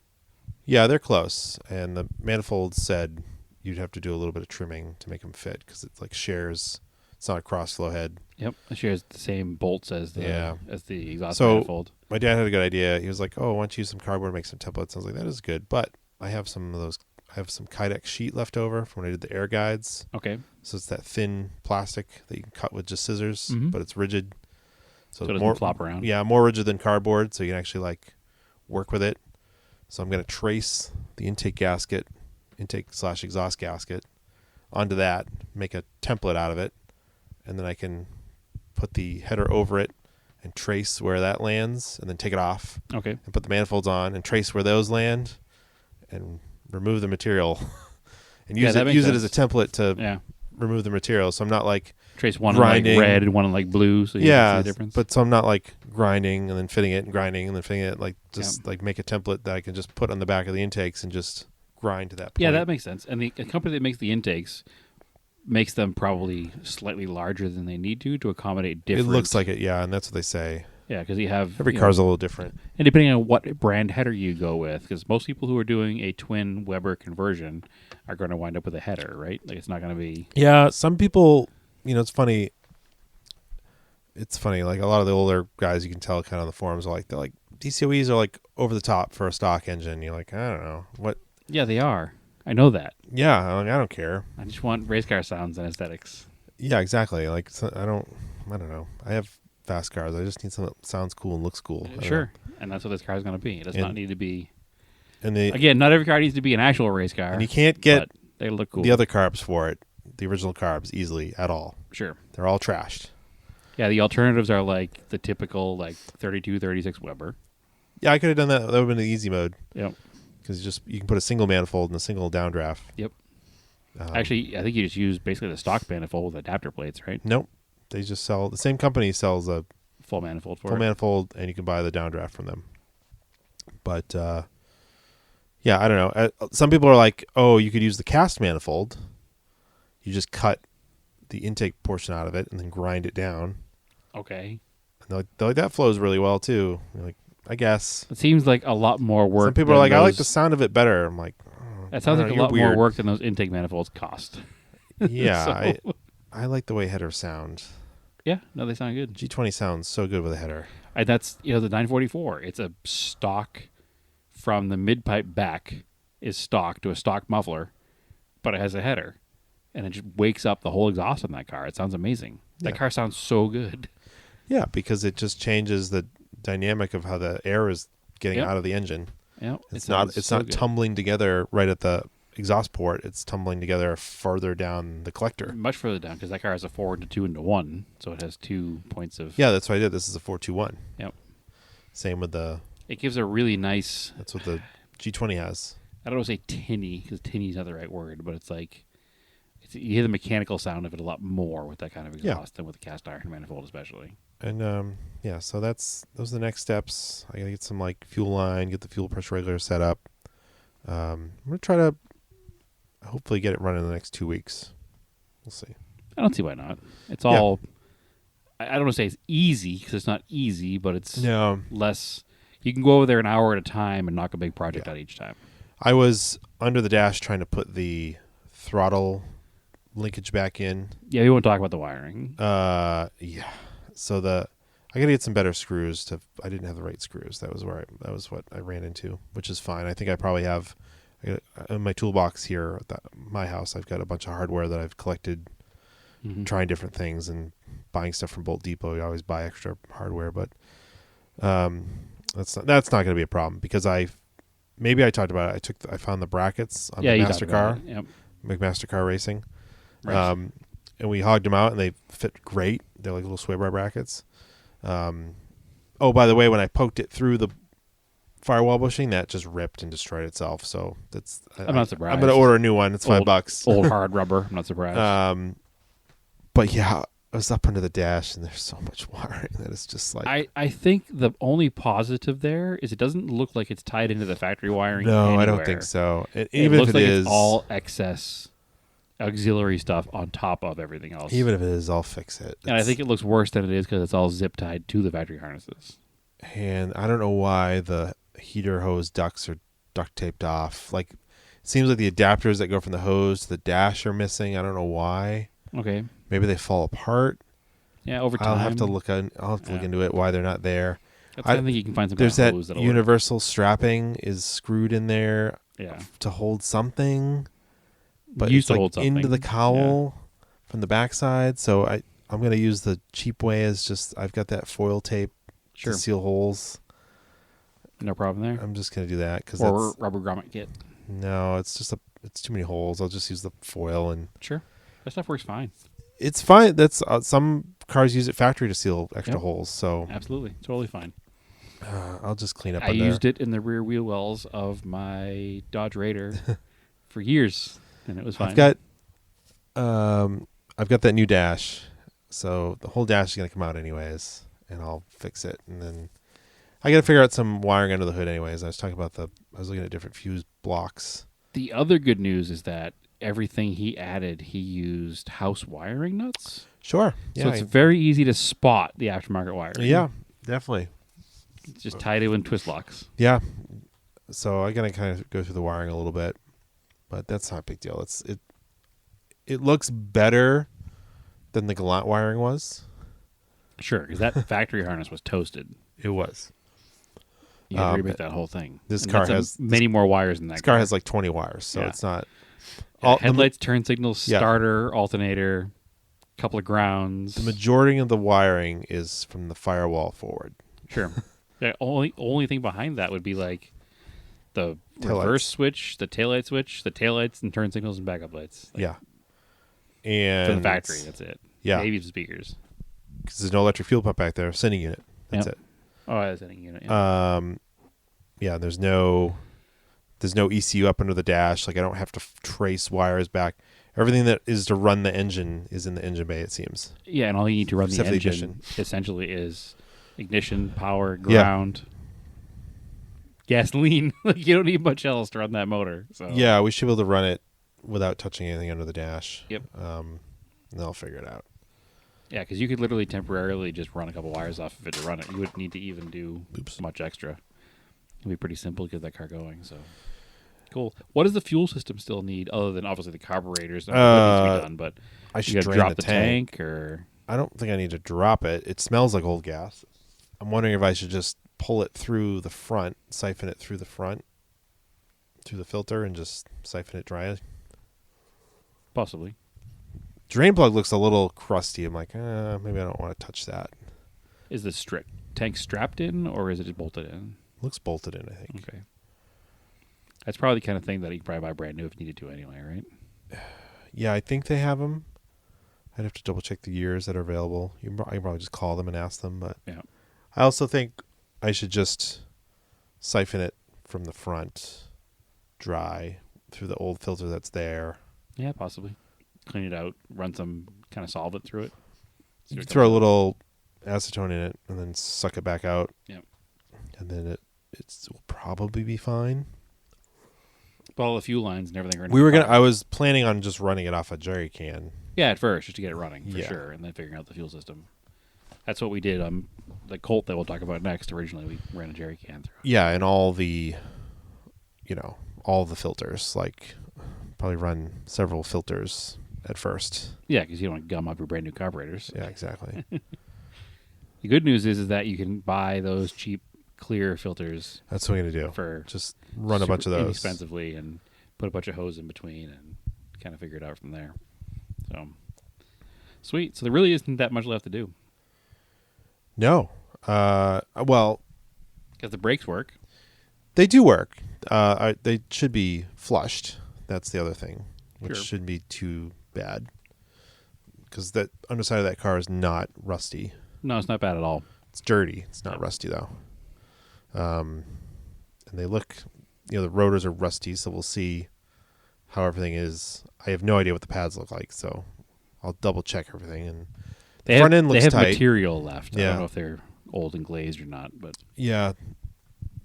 Yeah, they're close, and the manifold said you'd have to do a little bit of trimming to make them fit because it's like shares. It's not a cross flow head. Yep, it shares the same bolts as the exhaust so manifold. My dad had a good idea. He was like, "Oh, why don't you use some cardboard and make some templates?" I was like, "That is good," but I have some of those I have some Kydex sheet left over from when I did the air guides. Okay. So it's that thin plastic that you can cut with just scissors, Mhm. but it's rigid. So it doesn't more flop around. Yeah, more rigid than cardboard, so you can actually like work with it. So I'm going to trace the intake / exhaust gasket onto that, make a template out of it, and then I can put the header over it and trace where that lands, and then take it off. Okay. And put the manifolds on and trace where those land, and remove the material, and use it as a template to remove the material. So I'm not like trace one grinding. in like red and one in like blue, so you can see the difference. But so I'm not like grinding and then fitting it and grinding and then fitting it. Like just like make a template that I can just put on the back of the intakes and just grind to that point. Yeah, that makes sense. And the company that makes the intakes makes them probably slightly larger than they need to accommodate different. It looks like it, yeah, and that's what they say. Yeah, because you have every car's a little different, and depending on what brand header you go with, because most people who are doing a twin Weber conversion are going to wind up with a header, right? Like it's not going to be. Yeah, some people, it's funny. It's funny, like a lot of the older guys, you can tell kind of on the forums are like they're like DCOEs are like over the top for a stock engine. You're like, I don't know what. Yeah, they are. I know that. Yeah, I don't care. I just want race car sounds and aesthetics. Yeah, exactly. Like I don't know. I have fast cars. I just need something that sounds cool and looks cool. Sure, and that's what this car is going to be. It does not need to be. And again, not every car needs to be an actual race car. And you can't get they look cool. The other carbs for it, the original carbs, easily at all. Sure, they're all trashed. Yeah, the alternatives are like the typical like 32, 36 Weber. Yeah, I could have done that. That would have been the easy mode. Yep. Because you can put a single manifold and a single downdraft. Yep. Actually, I think you just use basically the stock manifold with adapter plates, right? Nope. They just sell, the same company sells a full manifold for full manifold, and you can buy the downdraft from them. But yeah, I don't know. Some people are like, oh, you could use the cast manifold. You just cut the intake portion out of it and then grind it down. Okay. And they're like, that flows really well too. You're like, I guess. It seems like a lot more work. Some people are like, I like the sound of it better. I'm like, that sounds like a lot more work than those intake manifolds cost. Yeah, I like the way headers sound. Yeah, no, they sound good. G20 sounds so good with a header. That's the 944. It's a stock from the mid pipe back is stock to a stock muffler, but it has a header, and it just wakes up the whole exhaust on that car. It sounds amazing. That car sounds so good. Yeah, because it just changes the dynamic of how the air is getting out of the engine. Yeah, it's not tumbling together right at the exhaust port. It's tumbling together further down the collector. Much further down, because that car has a 4 into 2 into 1, so it has 2 points of. Yeah, that's what I did. This is a 421. Yep. Same with the. It gives a really nice. That's what the G20 has. I don't want to say tinny, because tinny is not the right word, but it's like. You hear the mechanical sound of it a lot more with that kind of exhaust than with the cast iron manifold, especially. And so those are the next steps. I gotta get some like fuel line, get the fuel pressure regulator set up. I'm gonna try to hopefully get it running in the next 2 weeks. We'll see. I don't see why not. It's all. I don't want to say it's easy because it's not easy, but it's less. You can go over there an hour at a time and knock a big project out each time. I was under the dash trying to put the throttle linkage back in. Yeah, we won't talk about the wiring. Yeah. So I gotta get some better screws. I didn't have the right screws. That was what I ran into, which is fine. I think I probably have in my toolbox here at my house. I've got a bunch of hardware that I've collected, trying different things and buying stuff from Bolt Depot. You always buy extra hardware, but that's not going to be a problem because I talked about it. I found the brackets on the Master Car, McMaster Car Racing. Right. And we hogged them out, and they fit great. They're like little sway bar brackets. Oh, by the way, when I poked it through the firewall bushing, that just ripped and destroyed itself. So I'm not surprised. I'm going to order a new one. It's $5. Old hard rubber. I'm not surprised. But yeah, I was up under the dash, and there's so much wiring that it's just like. I think the only positive there is it doesn't look like it's tied into the factory wiring. No, anywhere. I don't think so. It looks like it's all excess auxiliary stuff on top of everything else. Even if it is, I'll fix it. And I think it looks worse than it is because it's all zip tied to the factory harnesses. And I don't know why the heater hose ducts are duct taped off. Like, it seems like the adapters that go from the hose to the dash are missing. I don't know why. Okay. Maybe they fall apart. Yeah, over time. I'll have to look into it, why they're not there. I think you can find some There's kind that of hose that'll universal strapping is screwed in there work. Yeah. to hold something, but Used it's to like hold something. into the cowl from the backside. So I'm gonna use the cheap way as just I've got that foil tape Sure. to seal holes. No problem there. I'm just gonna do that because Or rubber grommet kit. no, it's just it's too many holes. I'll just use the foil and Sure. That stuff works fine. it's fine. That's some cars use it factory to seal extra Yep. holes. So Absolutely. Totally fine. I'll just clean up. I on there. used it in the rear wheel wells of my Dodge Raider for years, and it was fine. I've got that new dash, so the whole dash is gonna come out anyways, and I'll fix it. And then I got to figure out some wiring under the hood anyways. I was looking at different fuse blocks. The other good news is that everything he added, he used house wiring nuts. Sure. So Yeah. it's very easy to spot the aftermarket wiring. Yeah. Definitely. Just tied it in twist locks. Yeah. So I gotta kind of go through the wiring a little bit, but that's not a big deal. It looks better than the Gallant wiring was. Sure, because that factory harness was toasted. It was. You had to remake that whole thing. This And car that's has many more wires than that. This car has like 20 wires, so Yeah. it's not. Yeah, headlights, turn signals, Yeah. starter, alternator, couple of grounds. The majority of the wiring is from the firewall forward. Sure. The only thing behind that would be like the Taillights. reverse switch, the taillight switch, the taillights and turn signals and backup lights. Like, Yeah. And for the factory, that's it. Yeah. Maybe the speakers. Because there's no electric fuel pump back there. Sending unit. That's Yep. it. Oh, I was setting unit. Yeah. Yeah, there's no ECU up under the dash. Like I don't have to trace wires back. Everything that is to run the engine is in the engine bay. It seems. Yeah, and all you need to run the Except for the engine ignition. essentially is ignition, power, ground, gasoline. Like you don't need much else to run that motor. So Yeah, we should be able to run it without touching anything under the dash. Yep. And I'll figure it out. Yeah, because you could literally temporarily just run a couple wires off of it to run it. You wouldn't need to even do much extra. It'd be pretty simple to get that car going. So cool. What does the fuel system still need, other than obviously the carburetors? That needs to be done, but I you should gotta drain drop the tank, or I don't think I need to drop it. It smells like old gas. I'm wondering if I should just pull it through the front, siphon it through the front, through the filter, and just siphon it dry. possibly. Drain plug looks a little crusty. I'm like, maybe I don't want to touch that. Is the tank strapped in, or is it just bolted in? Looks bolted in, I think. Okay. That's probably the kind of thing that you could probably buy brand new if you needed to anyway, right? Yeah, I think they have them. I'd have to double check the years that are available. I can probably just call them and ask them. But Yeah. I also think I should just siphon it from the front, dry, through the old filter that's there. Yeah, possibly. Clean it out, run some kind of solvent through it. See what Throw a comes out. little acetone in it, and then suck it back out. Yep. And then it will probably be fine. But all the fuel lines and everything are I was planning on just running it off a jerry can. Yeah, at first, just to get it running, for Yeah. sure, and then figuring out the fuel system. That's what we did on the Colt that we'll talk about next. Originally, we ran a jerry can through. Yeah, and all the filters, like probably run several filters at first. Yeah, because you don't want to gum up your brand new carburetors. Yeah, exactly. The good news is that you can buy those cheap clear filters That's what I'm going to do. for Just run a bunch of those. inexpensively and put a bunch of hose in between and kind of figure it out from there. So sweet. So there really isn't that much left to do No. Well, because the brakes work. they do work. They should be flushed. That's the other thing, which Sure. shouldn't be too bad. Because that underside of that car is not rusty. No, it's not bad at all. It's dirty. It's not rusty, though. And they look, the rotors are rusty, so we'll see how everything is. I have no idea what the pads look like, so I'll double check everything. And They front have, end looks they have tight. material left. I Yeah. don't know if they're old and glazed or not, but Yeah,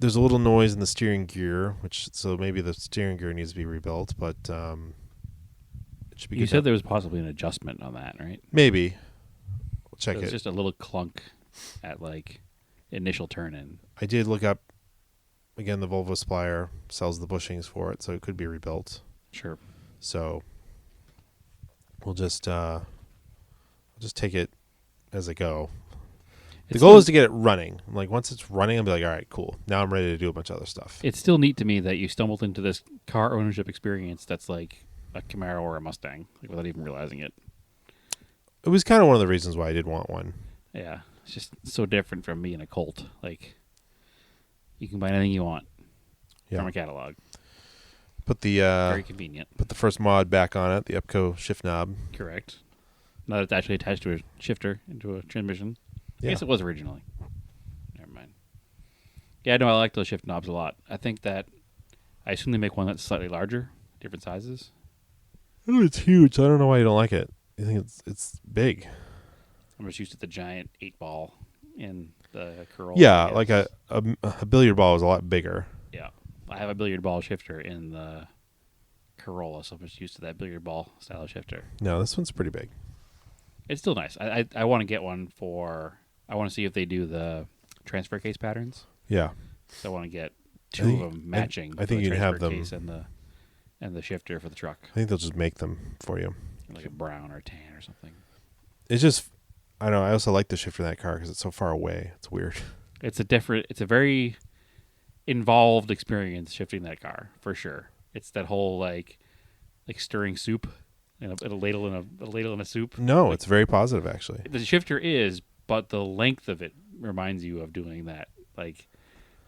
there's a little noise in the steering gear, so maybe the steering gear needs to be rebuilt, but it should be you good. said there was possibly an adjustment on that, right? Maybe. We'll check So it's it. just a little clunk at like initial turn in. I did look up, again, the Volvo supplier sells the bushings for it, so it could be rebuilt. Sure. So we'll just take it as I go. The goal is to get it running. Like once it's running, I'll be like, all right, cool. Now I'm ready to do a bunch of other stuff. It's still neat to me that you stumbled into this car ownership experience that's like a Camaro or a Mustang, like without even realizing it. It was kind of one of the reasons why I did want one. Yeah, it's just so different from me and a Colt. Like, you can buy anything you want from a catalog. Put the Very convenient. Put the first mod back on it, the Epco shift knob. Correct. Now that it's actually attached to a shifter into a transmission. Yeah. I guess it was originally. Never mind. Yeah, no, I like those shift knobs a lot. I think that I assume they make one that's slightly larger, different sizes. Oh, it's huge. I don't know why you don't like it. You think it's big? I'm just used to the giant 8-ball in the Corolla. Yeah, like a billiard ball is a lot bigger. Yeah, I have a billiard ball shifter in the Corolla, so I'm just used to that billiard ball style of shifter. No, this one's pretty big. It's still nice. I want to get one for. I want to see if they do the transfer case patterns. Yeah. So I want to get two of them matching. I think the you can have transfer them. case and the shifter for the truck, I think they'll just make them for you. like a brown or tan or something. It's just, I don't know. I also like the shifter in that car because it's so far away. It's weird. It's a very involved experience shifting that car for sure. It's that whole like stirring soup in a ladle in a soup. No, it's very positive actually. The shifter is, but the length of it reminds you of doing that. Like,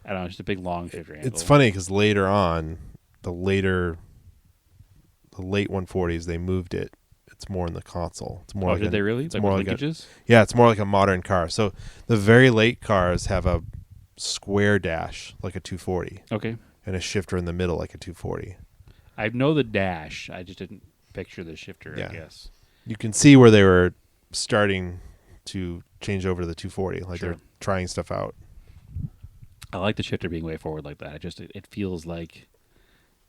I don't know, just a big long shifter handle. It's funny because later on, the late 140s, they moved it. It's more in the console. It's more. Did they really? It's more like linkages? It's more like a modern car. So the very late cars have a square dash like a 240. Okay. And a shifter in the middle like a 240. I know the dash. I just didn't picture the shifter. Yeah. I guess You can see where they were starting to change over to the 240. Like Sure. they're trying stuff out. I like the shifter being way forward like that. It feels like,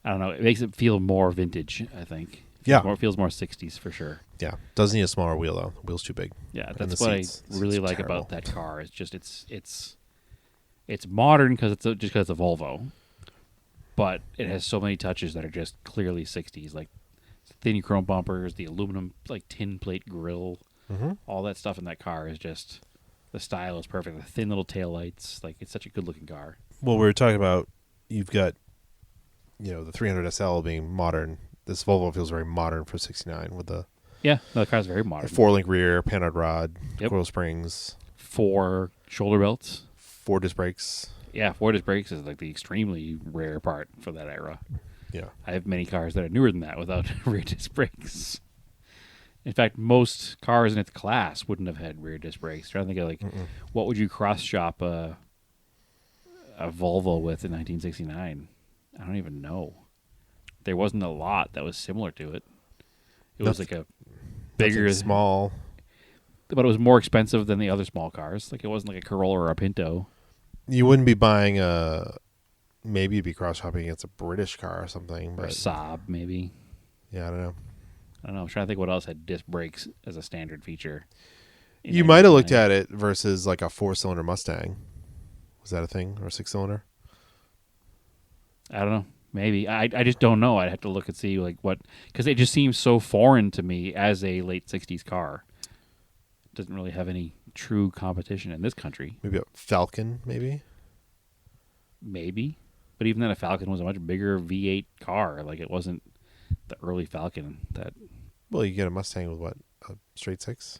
I don't know, it makes it feel more vintage, I think. It feels more 60s for sure. Yeah. Doesn't need a smaller wheel though. The wheel's too big. Yeah, And that's the what seats, I really it's like terrible. about that car. It's just it's modern because it's a Volvo, but it has so many touches that are just clearly 60s, like thin chrome bumpers, the aluminum like tin plate grille, all that stuff in that car is just, the style is perfect. The thin little taillights, like it's such a good looking car. Well, we were talking about, you've got, the 300 SL being modern. This Volvo feels very modern for 69 with the The car's very modern. 4-link rear, panhard rod, Yep. coil springs, 4 shoulder belts. 4 disc brakes. Yeah, 4 disc brakes is like the extremely rare part for that era. Yeah. I have many cars that are newer than that without rear disc brakes. In fact, most cars in its class wouldn't have had rear disc brakes. I'm trying to think of what would you cross shop a Volvo with in 1969? I don't even know. There wasn't a lot that was similar to it. It was like a bigger, Nothing small. but it was more expensive than the other small cars. Like it wasn't like a Corolla or a Pinto. You wouldn't be buying maybe you'd be cross shopping against a British car or something. Or a But Saab, maybe. yeah, I don't know. I don't know. I'm trying to think what else had disc brakes as a standard feature. You might have looked at it versus like a 4-cylinder Mustang. Was that a thing? Or a 6-cylinder? I don't know. Maybe. I just don't know. I'd have to look and see like what, because it just seems so foreign to me as a late 60s car. It doesn't really have any true competition in this country. Maybe a Falcon, maybe? Maybe. But even then, a Falcon was a much bigger V8 car. Like it wasn't the early Falcon that, Well, you get a Mustang with what? A straight 6?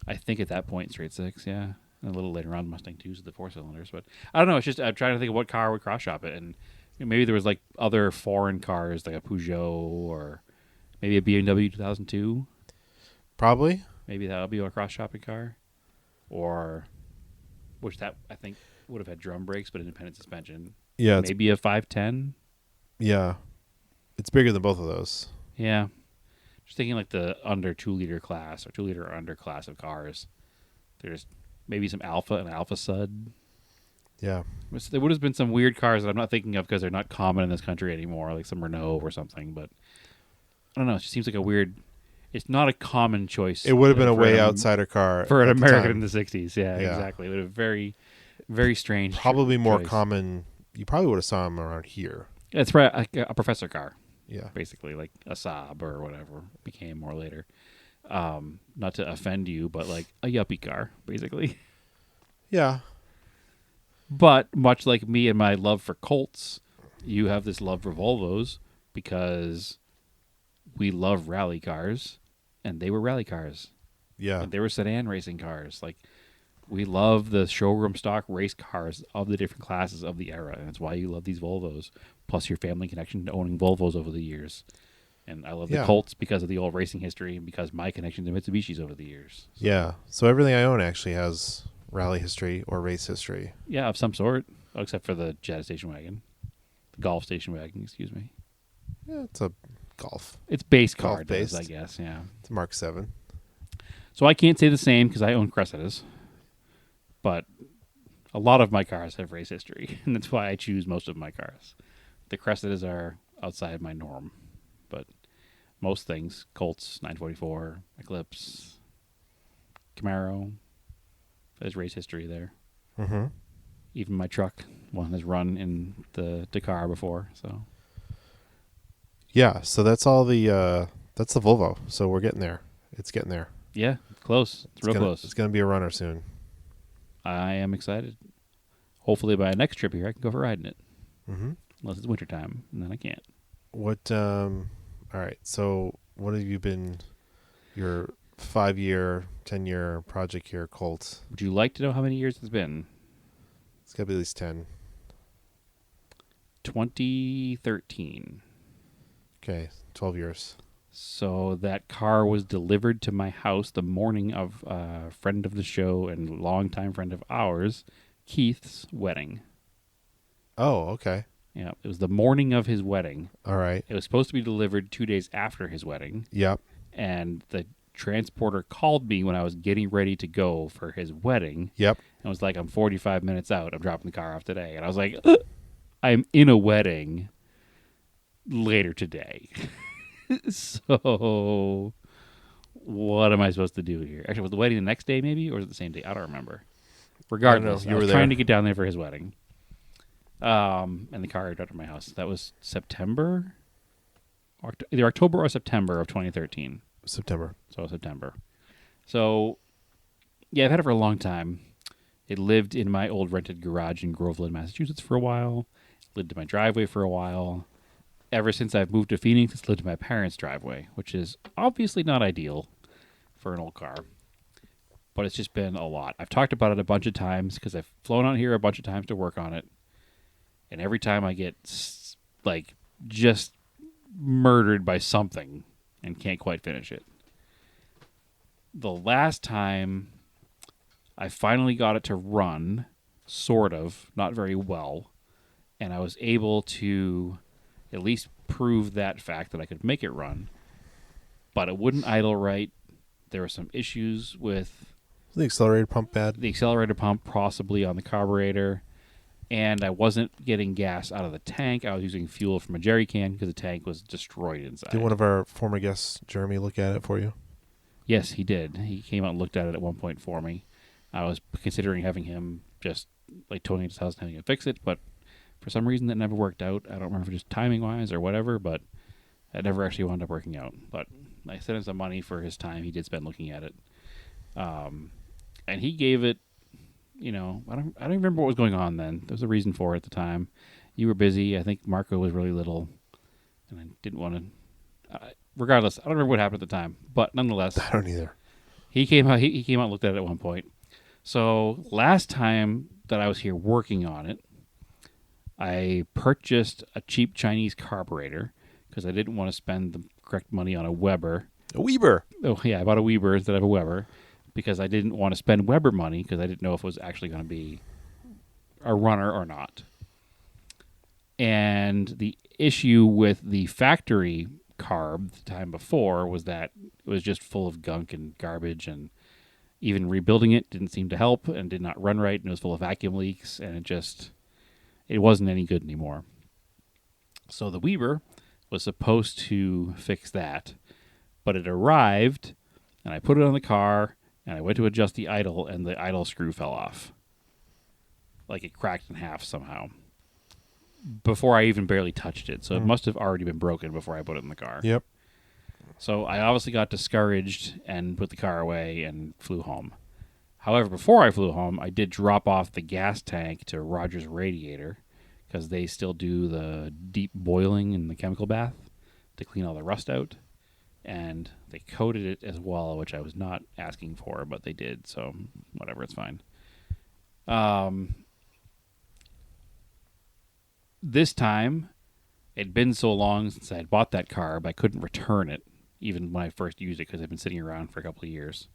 I think at that point, straight 6, yeah. And a little later on, Mustang 2s with the 4-cylinders. But I don't know. It's just, I'm trying to think of what car would cross shop it. And maybe there was like other foreign cars, like a Peugeot or maybe a BMW 2002. Probably. Maybe that would be a cross shopping car. Or, which that I think would have had drum brakes but independent suspension. Yeah. Maybe a 510. Yeah. It's bigger than both of those. Yeah. Just thinking like the under 2-liter class or 2-liter or under class of cars. There's maybe some Alpha and Alpha Sud. Yeah. There would have been some weird cars that I'm not thinking of because they're not common in this country anymore, like some Renault or something. But I don't know. It just seems like a weird. It's not a common choice. It would have been a for way an- outsider car for an at the American time. in the '60s. Yeah, Yeah. exactly. It would have very, very strange. Probably more choice. common. You probably would have saw them around here. It's right, like a professor car, Yeah. basically, like a Saab or whatever became more later. Not to offend you, but like a yuppie car, basically. Yeah. But much like me and my love for Colts, you have this love for Volvos because we love rally cars, and they were rally cars. Yeah. And they were sedan racing cars. Like, we love the showroom stock race cars of the different classes of the era, and that's why you love these Volvos. Plus your family connection to owning Volvos over the years. And I love the Colts because of the old racing history and because my connection to Mitsubishis over the years. So, yeah. So everything I own actually has rally history or race history. yeah, of some sort, except for the Jetta station wagon. The Golf station wagon, excuse me. Yeah, it's a Golf. It's base Golf car, based. I guess, yeah. It's a Mark 7. So I can't say the same because I own Cressidas. But a lot of my cars have race history, and that's why I choose most of my cars. The Cressidas are outside my norm, but most things, Colts, 944, Eclipse, Camaro, there's race history there. Mm-hmm. Even my truck, one has run in the Dakar before, so. Yeah, so that's all that's the Volvo. So we're getting there. It's getting there. Yeah, close. It's real close. It's going to be a runner soon. I am excited. Hopefully by next trip here, I can go for riding it. Mm-hmm. Unless it's wintertime, and then I can't. What, all right, so what have you been, your 5-year, 10-year project here, Colt? Would you like to know how many years it's been? It's got to be at least 10. 2013. Okay, 12 years. So that car was delivered to my house the morning of a friend of the show and longtime friend of ours, Keith's wedding. Oh, okay. Yeah, it was the morning of his wedding. All right. It was supposed to be delivered 2 days after his wedding. Yep. And the transporter called me when I was getting ready to go for his wedding. Yep. And was like, I'm 45 minutes out. I'm dropping the car off today. And I was like, I'm in a wedding later today. So what am I supposed to do here? Actually, was the wedding the next day maybe? Or was it the same day? I don't remember. Regardless, I was trying to get down there for his wedding. And the car arrived at my house. That was September? Either October or September of 2013. September. So September. So, yeah, I've had it for a long time. It lived in my old rented garage in Groveland, Massachusetts for a while. Lived in my driveway for a while. Ever since I've moved to Phoenix, it's lived in my parents' driveway, which is obviously not ideal for an old car. But it's just been a lot. I've talked about it a bunch of times because I've flown out here a bunch of times to work on it. And every time I get, like, just murdered by something and can't quite finish it. The last time I finally got it to run, sort of, not very well, and I was able to at least prove that fact that I could make it run, but it wouldn't idle right. There were some issues with the accelerator pump bad. The accelerator pump possibly on the carburetor, and I wasn't getting gas out of the tank. I was using fuel from a jerry can because the tank was destroyed inside. Did one of our former guests, Jeremy, look at it for you? Yes, he did. He came out and looked at it at one point for me. I was considering having him just like towing it to his house and having him fix it, but for some reason that never worked out. I don't remember if it was just timing-wise or whatever, but it never actually wound up working out. But I sent him some money for his time he did spend looking at it. And he gave it, I don't remember what was going on then. There was a reason for it at the time. You were busy. I think Marco was really little, and I didn't want to. Regardless, I don't remember what happened at the time, but nonetheless, I don't either. He came out. He came out and looked at it at one point. So last time that I was here working on it, I purchased a cheap Chinese carburetor because I didn't want to spend the correct money on a Weber. A Weber. Oh yeah, I bought a Weber instead of a Weber because I didn't want to spend Weber money because I didn't know if it was actually going to be a runner or not. And the issue with the factory carb the time before was that it was just full of gunk and garbage, and even rebuilding it didn't seem to help and did not run right, and it was full of vacuum leaks, and it wasn't any good anymore. So the Weber was supposed to fix that, but it arrived, and I put it on the car, and I went to adjust the idle, and the idle screw fell off. Like it cracked in half somehow before I even barely touched it. So it must have already been broken before I put it in the car. Yep. So I obviously got discouraged and put the car away and flew home. However, before I flew home, I did drop off the gas tank to Roger's Radiator because they still do the deep boiling in the chemical bath to clean all the rust out. And they coated it as well, which I was not asking for, but they did. So whatever, it's fine. This time, it'd been so long since I had bought that carb, I couldn't return it, even when I first used it, because it had been sitting around for a couple of years.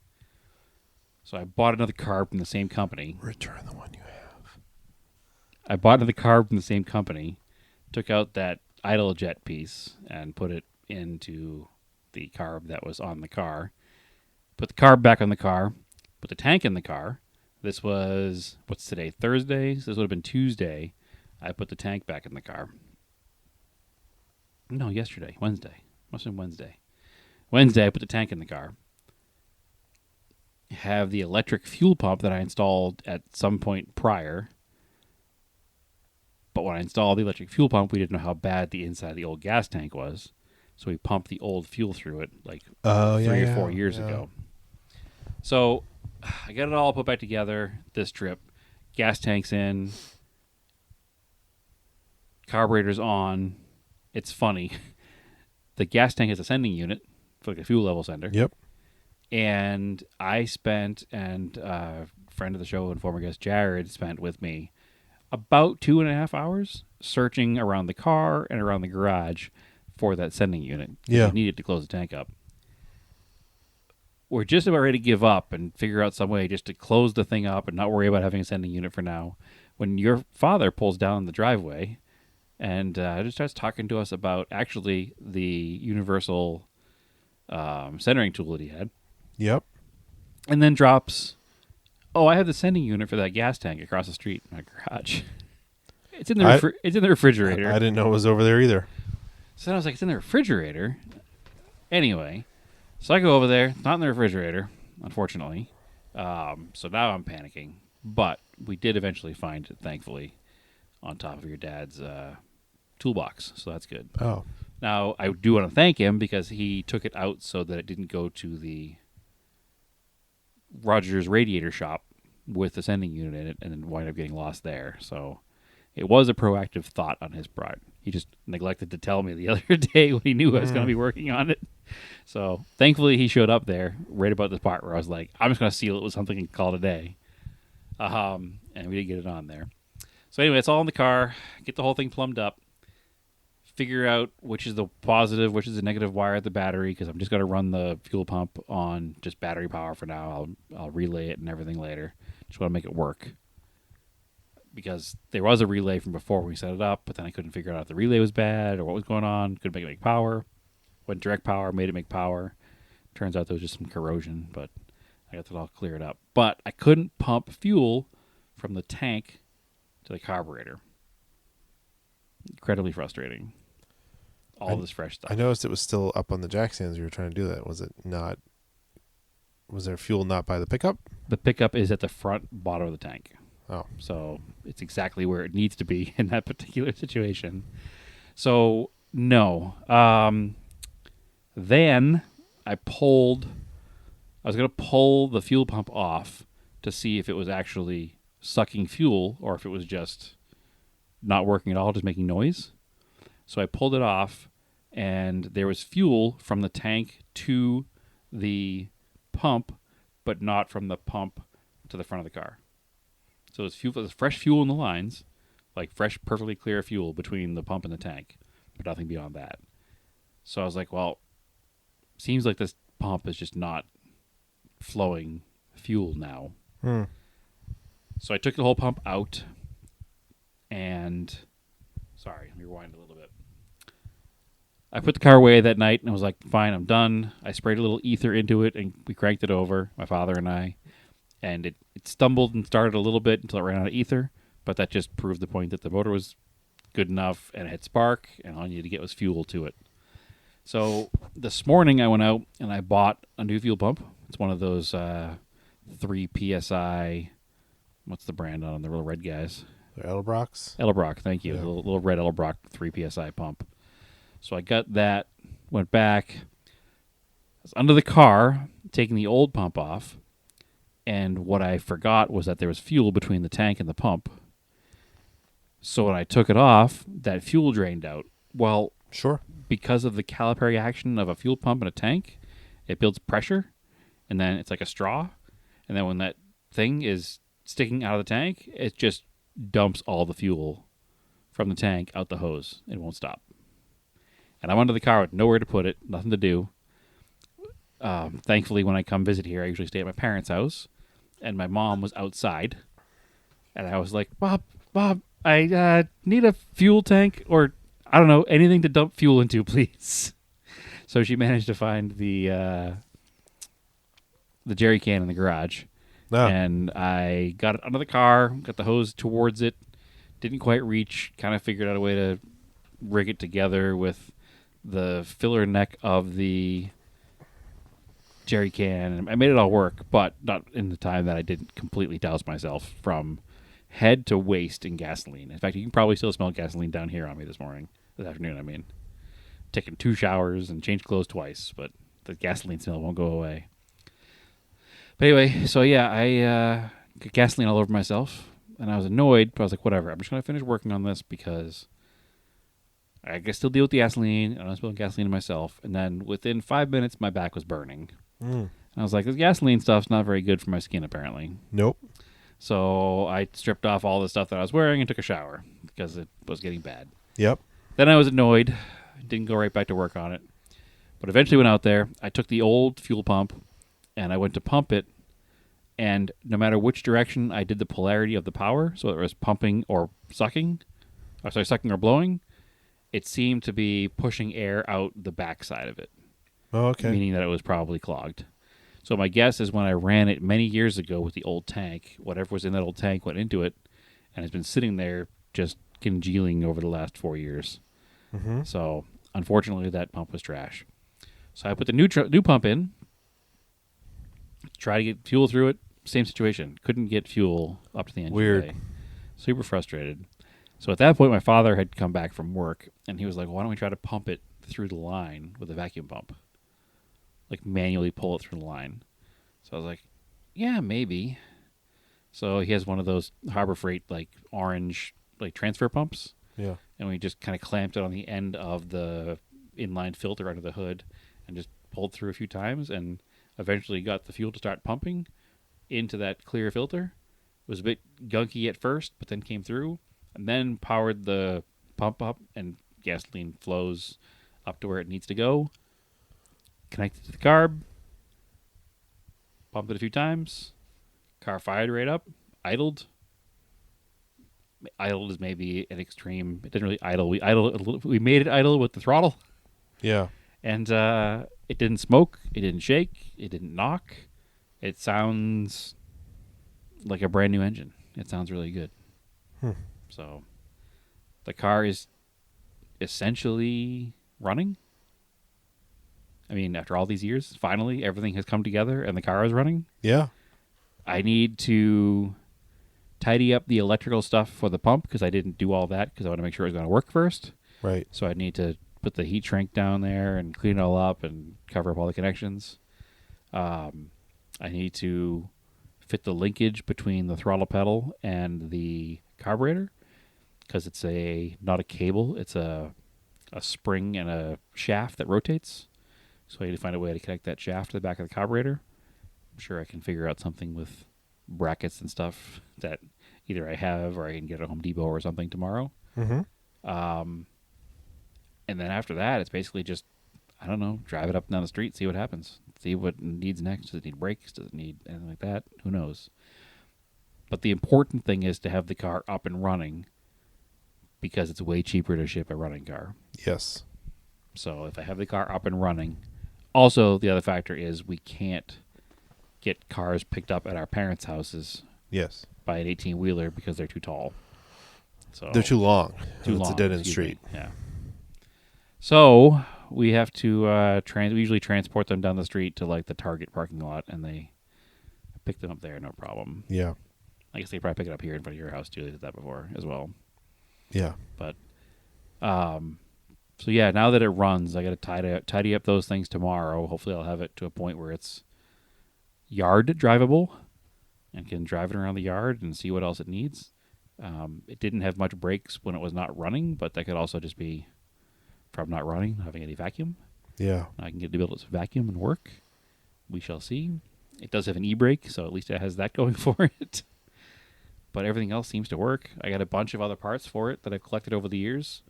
So I bought another carb from the same company. Return the one you have. I bought another carb from the same company, took out that idle jet piece, and put it into the carb that was on the car. Put the carb back on the car, put the tank in the car. This was, what's today, Thursday? So this would have been Tuesday. I put the tank back in the car. No, yesterday, Wednesday. Must have been Wednesday. Wednesday, I put the tank in the car. Have the electric fuel pump that I installed at some point prior. But when I installed the electric fuel pump, we didn't know how bad the inside of the old gas tank was. So we pumped the old fuel through it like 3 or 4 years ago. So I got it all put back together this trip. Gas tank's in. Carburetor's on. It's funny. The gas tank has a sending unit for like a fuel level sender. Yep. And I spent, and friend of the show and former guest Jared spent with me about 2.5 hours searching around the car and around the garage for that sending unit. Yeah. We needed to close the tank up. We're just about ready to give up and figure out some way just to close the thing up and not worry about having a sending unit for now. When your father pulls down the driveway and just starts talking to us about actually the universal centering tool that he had. Yep. And then drops, I have the sending unit for that gas tank across the street in my garage. It's in the it's in the refrigerator. I didn't know it was over there either. So I was like, it's in the refrigerator. Anyway, so I go over there. It's not in the refrigerator, unfortunately. So now I'm panicking. But we did eventually find it, thankfully, on top of your dad's toolbox. So that's good. Oh. Now, I do want to thank him because he took it out so that it didn't go to the Rogers Radiator shop with the sending unit in it and then wind up getting lost there. So it was a proactive thought on his part. He just neglected to tell me the other day when he knew I was going to be working on it. So thankfully he showed up there right about the part where I was like, I'm just going to seal it with something and call it a day. And we did get it on there. So anyway, it's all in the car. Get the whole thing plumbed up. Figure out which is the positive, which is the negative wire at the battery, because I'm just going to run the fuel pump on just battery power for now. I'll relay it and everything later. Just want to make it work. Because there was a relay from before we set it up, but then I couldn't figure out if the relay was bad or what was going on. Couldn't make it make power. Went direct power, made it make power. Turns out there was just some corrosion, but I got that all cleared up. But I couldn't pump fuel from the tank to the carburetor. Incredibly frustrating. All this fresh stuff. I noticed it was still up on the jack stands. You were trying to do that. Was it not? Was there fuel not by the pickup? The pickup is at the front bottom of the tank. Oh. So it's exactly where it needs to be in that particular situation. So, no. Then I was going to pull the fuel pump off to see if it was actually sucking fuel or if it was just not working at all, just making noise. So I pulled it off, and there was fuel from the tank to the pump, but not from the pump to the front of the car. So it was fresh fuel in the lines, like fresh, perfectly clear fuel between the pump and the tank, but nothing beyond that. So I was like, well, seems like this pump is just not flowing fuel now. So I took the whole pump out, and sorry, let me rewind a little bit. I put the car away that night and I was like, fine, I'm done. I sprayed a little ether into it and we cranked it over, my father and I. And it stumbled and started a little bit until it ran out of ether. But that just proved the point that the motor was good enough and it had spark and all I needed to get was fuel to it. So this morning I went out and I bought a new fuel pump. It's one of those 3 PSI, what's the brand on them? The real red guys. They're Edelbrocks? Edelbrock, thank you. Yeah. A little red Edelbrock 3 PSI pump. So I got that, went back, I was under the car, taking the old pump off, And what I forgot was that there was fuel between the tank and the pump. So when I took it off, that fuel drained out. Well, Sure. because of the calipari action of a fuel pump in a tank, it builds pressure, and then it's like a straw. And then when that thing is sticking out of the tank, it just dumps all the fuel from the tank out the hose. It won't stop. And I'm under the car with nowhere to put it, nothing to do. Thankfully, when I come visit here, I usually stay at my parents' house, and my mom was outside. And I was like, Bob, I need a fuel tank, or I don't know, anything to dump fuel into, please. So she managed to find the jerry can in the garage. No. And I got it under the car, got the hose towards it, didn't quite reach, kind of figured out a way to rig it together with the filler neck of the jerry can. And I made it all work, but not in the time that I didn't completely douse myself from head to waist in gasoline. In fact, you can probably still smell gasoline down here on me this afternoon, I mean. Taking 2 showers and changed clothes twice, but the gasoline smell won't go away. But anyway, so yeah, I got gasoline all over myself, and I was annoyed, but I was like, whatever, I'm just going to finish working on this because I can still deal with the gasoline, and I'm spilling gasoline to myself. And then within 5 minutes, my back was burning. And I was like, this gasoline stuff's not very good for my skin, apparently. Nope. So I stripped off all the stuff that I was wearing and took a shower because it was getting bad. Yep. Then I was annoyed. Didn't go right back to work on it. But eventually went out there. I took the old fuel pump, and I went to pump it. And no matter which direction I did the polarity of the power, so it was pumping or sucking, sucking or blowing, it seemed to be pushing air out the backside of it. Oh, okay. Meaning that it was probably clogged. So my guess is when I ran it many years ago with the old tank, whatever was in that old tank went into it, and has been sitting there just congealing over the last 4 years. Mm-hmm. So unfortunately, that pump was trash. So I put the new pump in, try to get fuel through it. Same situation. Couldn't get fuel up to the engine Weird. bay. Super frustrated. So at that point, my father had come back from work, and he was like, why don't we try to pump it through the line with a vacuum pump? Like, manually pull it through the line. So I was like, yeah, maybe. So he has one of those Harbor Freight, like, orange, like, transfer pumps. Yeah. And we just kind of clamped it on the end of the inline filter under the hood and just pulled through a few times and eventually got the fuel to start pumping into that clear filter. It was a bit gunky at first, but then came through and then powered the pump up, and gasoline flows up to where it needs to go. Connected to the carb, pumped it a few times, car fired right up, idled. Idled is maybe an extreme. It didn't really idle. We made it idle with the throttle. Yeah. And it didn't smoke. It didn't shake. It didn't knock. It sounds like a brand new engine. It sounds really good. So the car is essentially running. I mean, after all these years, finally everything has come together and the car is running. Yeah. I need to tidy up the electrical stuff for the pump because I didn't do all that because I want to make sure it was going to work first. Right. So I need to put the heat shrink down there and clean it all up and cover up all the connections. I need to fit the linkage between the throttle pedal and the carburetor because it's not a cable. It's a spring and a shaft that rotates. So I need to find a way to connect that shaft to the back of the carburetor. I'm sure I can figure out something with brackets and stuff that either I have or I can get at Home Depot or something tomorrow. Mm-hmm. And then after that, it's basically just, I don't know, drive it up and down the street, see what happens. See what needs next. Does it need brakes? Does it need anything like that? Who knows? But the important thing is to have the car up and running because it's way cheaper to ship a running car. Yes. So if I have the car up and running, also the other factor is we can't get cars picked up at our parents' houses Yes. by an 18-wheeler because they're too tall. So They're too long. Too It's long, a dead-end excuse street. me. Yeah. So we have to we usually transport them down the street to like the Target parking lot, and they pick them up there, no problem. Yeah. I guess they probably pick it up here in front of your house too. They did that before as well. Yeah. But so yeah, now that it runs, I got to tidy up those things tomorrow. Hopefully, I'll have it to a point where it's yard drivable. and can drive it around the yard and see what else it needs. It didn't have much brakes when it was not running, but that could also just be from not running, not having any vacuum. Yeah. I can get to be able to vacuum and work. We shall see. It does have an e-brake, so at least it has that going for it. But everything else seems to work. I got a bunch of other parts for it that I've collected over the years.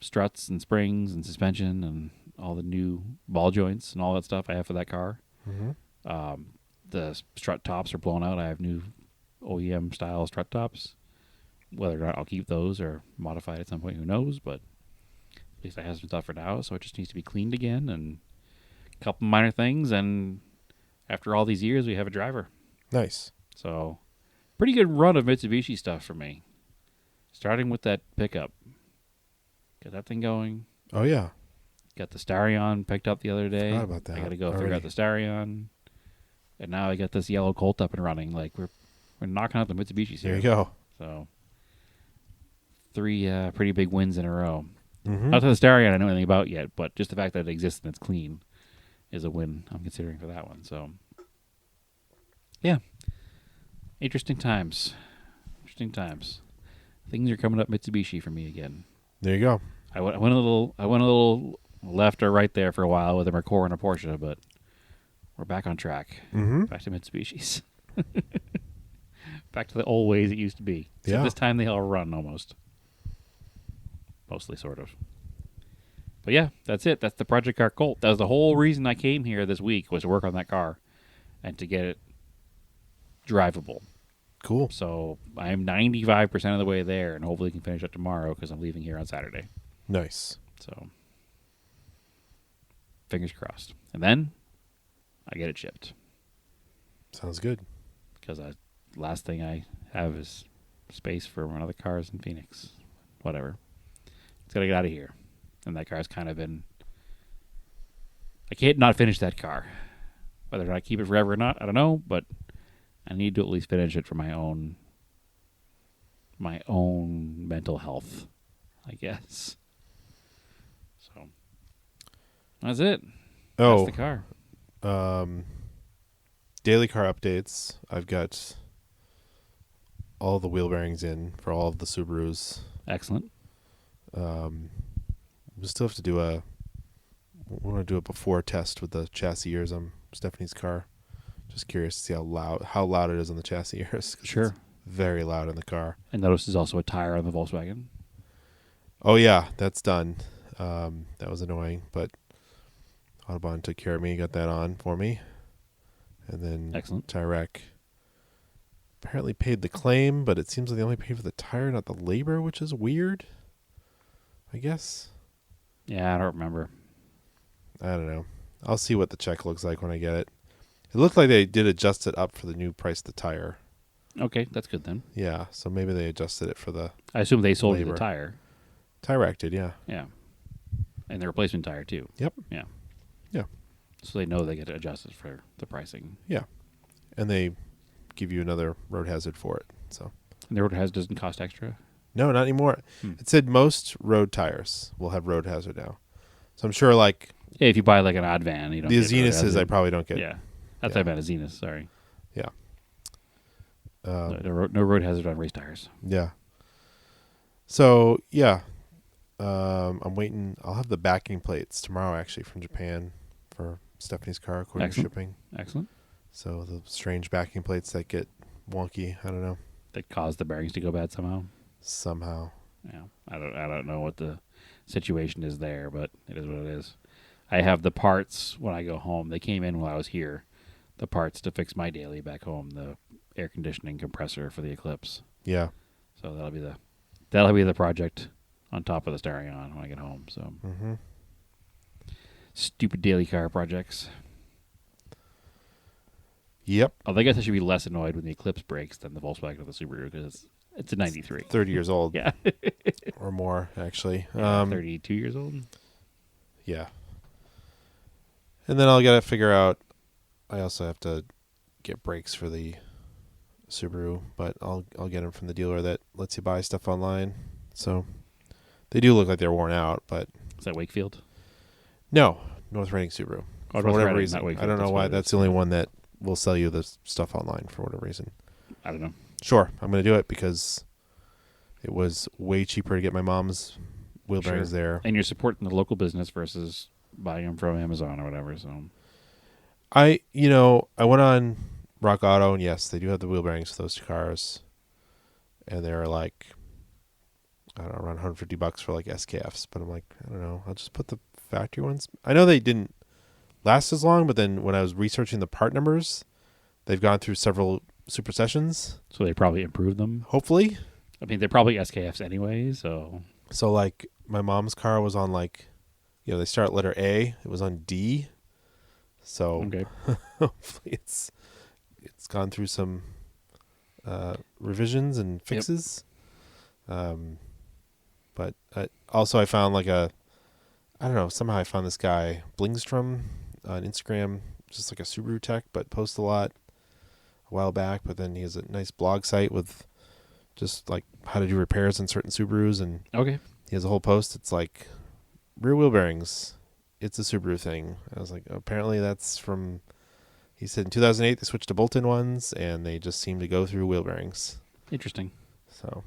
Struts and springs and suspension and all the new ball joints and all that stuff I have for that car. Mm-hmm. The strut tops are blown out. I have new OEM style strut tops. Whether or not I'll keep those or modify it at some point, who knows, but at least I have some stuff for now, so it just needs to be cleaned again and a couple minor things, and after all these years, we have a driver. Nice. So, pretty good run of Mitsubishi stuff for me. Starting with that pickup. Got that thing going. Oh, yeah. Got the Starion picked up the other day. Forgot about that I got to go already. figure out the Starion. And now I got this yellow Colt up and running. Like, we're knocking out the Mitsubishis here. There you go. So, 3 pretty big wins in a row. Mm-hmm. Not that the Starion I know anything about yet, but just the fact that it exists and it's clean is a win I'm considering for that one. So, yeah. Interesting times. Interesting times. Things are coming up Mitsubishi for me again. There you go. I went a little left or right there for a while with a Mercor and a Porsche, but we're back on track. Mm-hmm. Back to Mitsubishis. Back to the old ways it used to be. Except Yeah. this time they all run almost. Mostly, sort of. But yeah, that's it. That's the Project Car Colt. That was the whole reason I came here this week, was to work on that car and to get it drivable. Cool. So I'm 95% of the way there, and hopefully can finish it tomorrow because I'm leaving here on Saturday. Nice. So fingers crossed. And then I get it shipped. Sounds good. Because last thing I have is space for one of the cars in Phoenix. Whatever. It's got to get out of here. And that car's kind of been... I can't not finish that car. Whether or not I keep it forever or not, I don't know, but I need to at least finish it for my own mental health, I guess. So that's it. Oh, That's the car. Daily car updates. I've got all the wheel bearings in for all of the Subarus. Excellent. We still have to do we want to do a before test with the chassis ears on Stephanie's car. Just curious to see how loud it is on the chassis ears. 'Cause Sure. it's very loud in the car. I noticed there's also a tire on the Volkswagen. Oh yeah, that's done. That was annoying, but Audubon took care of me, got that on for me. And then Excellent. Tyrek apparently paid the claim, but it seems like they only paid for the tire, not the labor, which is weird. I guess. Yeah, I don't remember. I don't know. I'll see what the check looks like when I get it. It looked like they did adjust it up for the new price of the tire. Okay, that's good then. Yeah, so maybe they adjusted it for the I assume they sold you labor. the tire. Tyrek did, yeah. Yeah. And the replacement tire, too. Yep. Yeah. Yeah. So they know they get adjusted for the pricing. Yeah. And they give you another road hazard for it. So And the road hazard doesn't cost extra? no, not anymore. It said most road tires will have road hazard now. So I'm sure like Yeah, if you buy like an odd van, you don't the get road Zenuses I hazard. probably don't get. Yeah. That's Yeah. what I meant, a Zenus, sorry. Yeah. No road hazard on race tires. Yeah. So yeah, I'm waiting. I'll have the backing plates tomorrow, actually, from Japan for Stephanie's car, according Excellent. to shipping. Excellent. So the strange backing plates that get wonky. I don't know. That caused the bearings to go bad somehow. Somehow. Yeah. I don't know what the situation is there, but it is what it is. I have the parts when I go home. They came in while I was here. The parts to fix my daily back home, the air conditioning compressor for the Eclipse. Yeah. So that'll be the project on top of the Starion when I get home. So Mm-hmm. stupid daily car projects. Yep. Although I guess I should be less annoyed when the Eclipse breaks than the Volkswagen or the Subaru because it's a 93. 30 years old. Yeah. Or more, actually. 32 years old. Yeah. And then I'll gotta figure out. I also have to get brakes for the Subaru, but I'll get them from the dealer that lets you buy stuff online. So they do look like they're worn out, but Is that Wakefield? no, North Reading Subaru. Oh, For North whatever Reading, reason, not Wakefield, I don't know that's why. what it That's is. the only one that we'll sell you the stuff online for whatever reason. I don't know. Sure, I'm going to do it because it was way cheaper to get my mom's wheel bearings there. And you're supporting the local business versus buying them from Amazon or whatever. So I went on Rock Auto, and yes, they do have the wheel bearings for those two cars, and they're like, I don't know, around $150 for like SKFs. But I'm like, I don't know, I'll just put the factory ones. I know they didn't last as long, but then when I was researching the part numbers, they've gone through several super sessions. So they probably improved them. Hopefully. I mean, they're probably SKFs anyway, so like my mom's car was on like, they start at letter A. It was on D. So okay. hopefully it's gone through some revisions and fixes. Yep. But also I found like I don't know, somehow I found this guy Blingstrom on Instagram, just like a Subaru tech, but posts a lot a while back. But then he has a nice blog site with just like how to do repairs on certain Subarus, and okay, he has a whole post. It's like rear wheel bearings. It's a Subaru thing. I was like, apparently that's from. He said in 2008 they switched to bolt-in ones, and they just seem to go through wheel bearings. Interesting. So,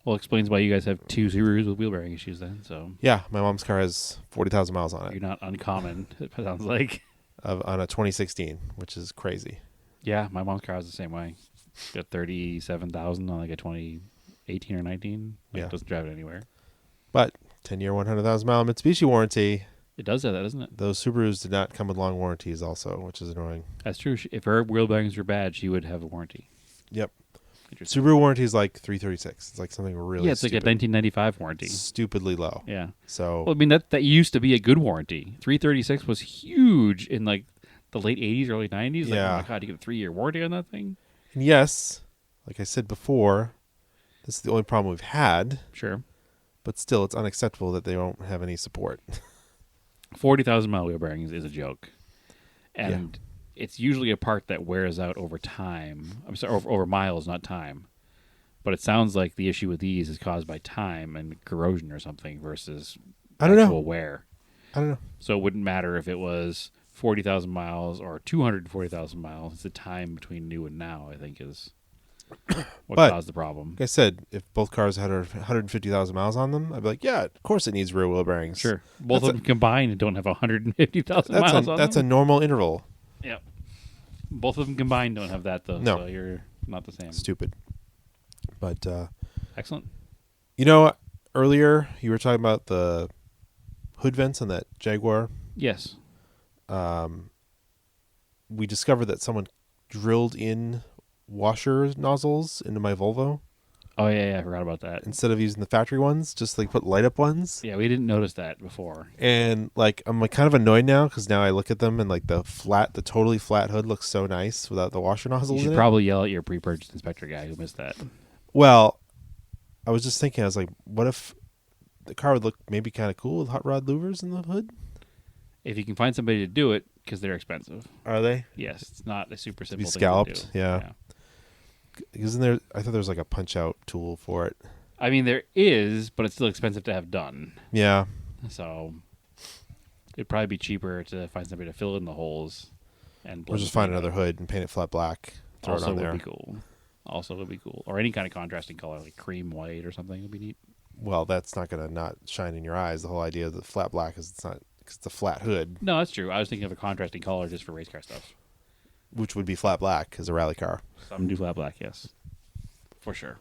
well, explains why you guys have two Subarus with wheel bearing issues then. So yeah, my mom's car has 40,000 miles on it. You're not uncommon. It sounds like on a 2016, which is crazy. Yeah, my mom's car is the same way. Got 37,000 on like a 2018 or 19. Like, doesn't drive it anywhere. But 10-year, 100,000 mile Mitsubishi warranty. It does have that, doesn't it? Those Subarus did not come with long warranties also, which is annoying. That's true. If her wheel bearings were bad, she would have a warranty. Yep. Subaru warranty is like $336. It's like something really it's stupid. like a 1995 warranty. Stupidly low. Yeah. So well, I mean that used to be a good warranty. $336 was huge in like the late 80s, early 90s. Like, yeah. Oh my God, you get a 3-year warranty on that thing? And yes, like I said before, this is the only problem we've had. Sure. But still, it's unacceptable that they don't have any support. 40,000 mile wheel bearings is a joke. And it's usually a part that wears out over time. I'm sorry, over miles, not time. But it sounds like the issue with these is caused by time and corrosion or something versus actual wear. I don't know. So it wouldn't matter if it was 40,000 miles or 240,000 miles. It's the time between new and now, I think, is what caused the problem. Like I said, if both cars had 150,000 miles on them, I'd be like, yeah, of course it needs rear wheel bearings. Sure. Both of them combined don't have 150,000 miles on them. That's a normal interval. Yep. Both of them combined don't have that, though. No. So you're not the same. Stupid. But excellent. Earlier you were talking about the hood vents on that Jaguar. Yes. We discovered that someone drilled in washer nozzles into my Volvo. Oh, yeah, I forgot about that. Instead of using the factory ones, just like put light up ones. Yeah, we didn't notice that before. And like I'm like kind of annoyed now because now I look at them and like the totally flat hood looks so nice without the washer nozzles. You should probably yell at your pre-purchase inspector guy who missed that. Well, I was just thinking, I was like, what if the car would look maybe kind of cool with hot rod louvers in the hood? If you can find somebody to do it, because they're expensive. Are they? Yes, it's not a super simple be thing scalloped, to do. yeah. Isn't there? I thought there was like a punch-out tool for it. I mean, there is, but it's still expensive to have done. Yeah. So it'd probably be cheaper to find somebody to fill in the holes, and or just find another hood and paint it flat black. Throw also it on there. would be cool. Also would be cool, or any kind of contrasting color, like cream white or something, would be neat. Well, that's not going to not shine in your eyes. The whole idea of the flat black is it's a flat hood. No, that's true. I was thinking of a contrasting color just for race car stuff, which would be flat black as a rally car. Some do flat black, yes, for sure.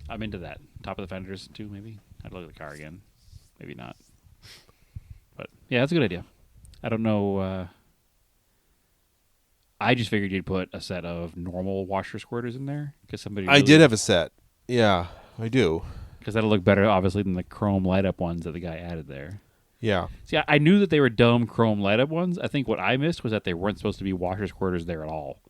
I'm into that. Top of the fenders too, maybe. I'd look at the car again. Maybe not. But yeah, that's a good idea. I don't know. I just figured you'd put a set of normal washer squirters in there because somebody. I did have a set. Yeah, I do. Because that'll look better, obviously, than the chrome light up ones that the guy added there. Yeah. See, I knew that they were dumb chrome light up ones. I think what I missed was that they weren't supposed to be washer squirters there at all.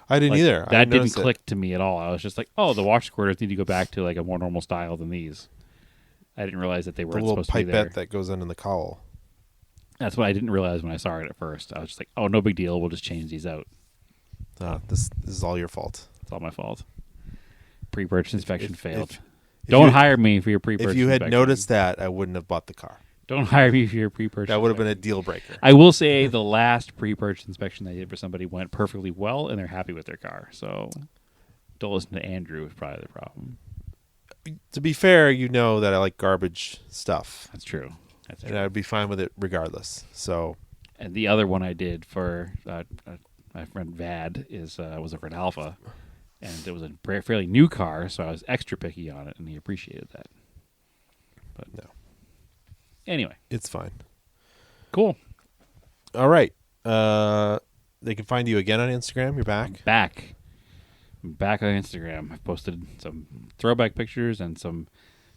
I didn't either. That didn't click to me at all. I was just like, oh, the washer squirters need to go back to like a more normal style than these. I didn't realize that they weren't supposed to be there. The little pipette that goes in the cowl. That's what I didn't realize when I saw it at first. I was just like, oh, no big deal. We'll just change these out. This is all your fault. It's all my fault. Pre-purchase inspection failed. Don't hire me for your pre-purchase inspection. If you had inspection. noticed that, I wouldn't have bought the car. Don't hire me for your pre-purchase. That would have been a deal breaker. I will say the last pre-purchase inspection I did for somebody went perfectly well, and they're happy with their car. So don't listen to Andrew is probably the problem. To be fair, you know that I like garbage stuff. That's true. That's true. And I would be fine with it regardless. So, And the other one I did for my friend Vad was a Ford Alpha, and it was a fairly new car, so I was extra picky on it, and he appreciated that. But no. Anyway, It's fine. cool. All right. They can find you again on Instagram. You're back. I'm back on Instagram. I've posted some throwback pictures and some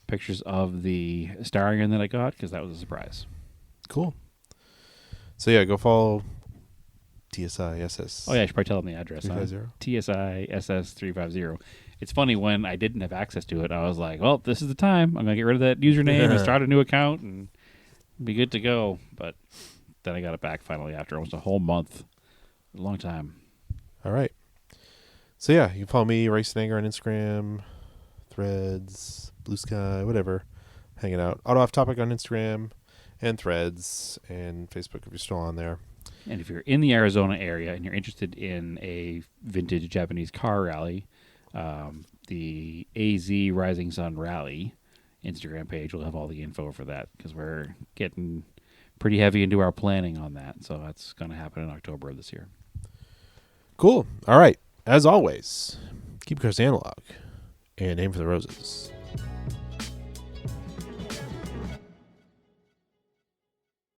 pictures of the Starion that I got because that was a surprise. Cool. So, yeah, go follow TSISS. Oh, yeah, I should probably tell them the address. 350? TSISS 350. It's funny, when I didn't have access to it, I was like, well, this is the time. I'm going to get rid of that username and start a new account and be good to go. But then I got it back finally after almost a whole month. A long time. All right. So, yeah, you can follow me, Race and Anger, on Instagram, Threads, Blue Sky, whatever. Hanging out. Auto Off Topic on Instagram and Threads and Facebook if you're still on there. And if you're in the Arizona area and you're interested in a vintage Japanese car rally, the AZ Rising Sun Rally Instagram page will have all the info for that because we're getting pretty heavy into our planning on that. So that's going to happen in October of this year. Cool. All right. As always, keep cars analog and aim for the roses.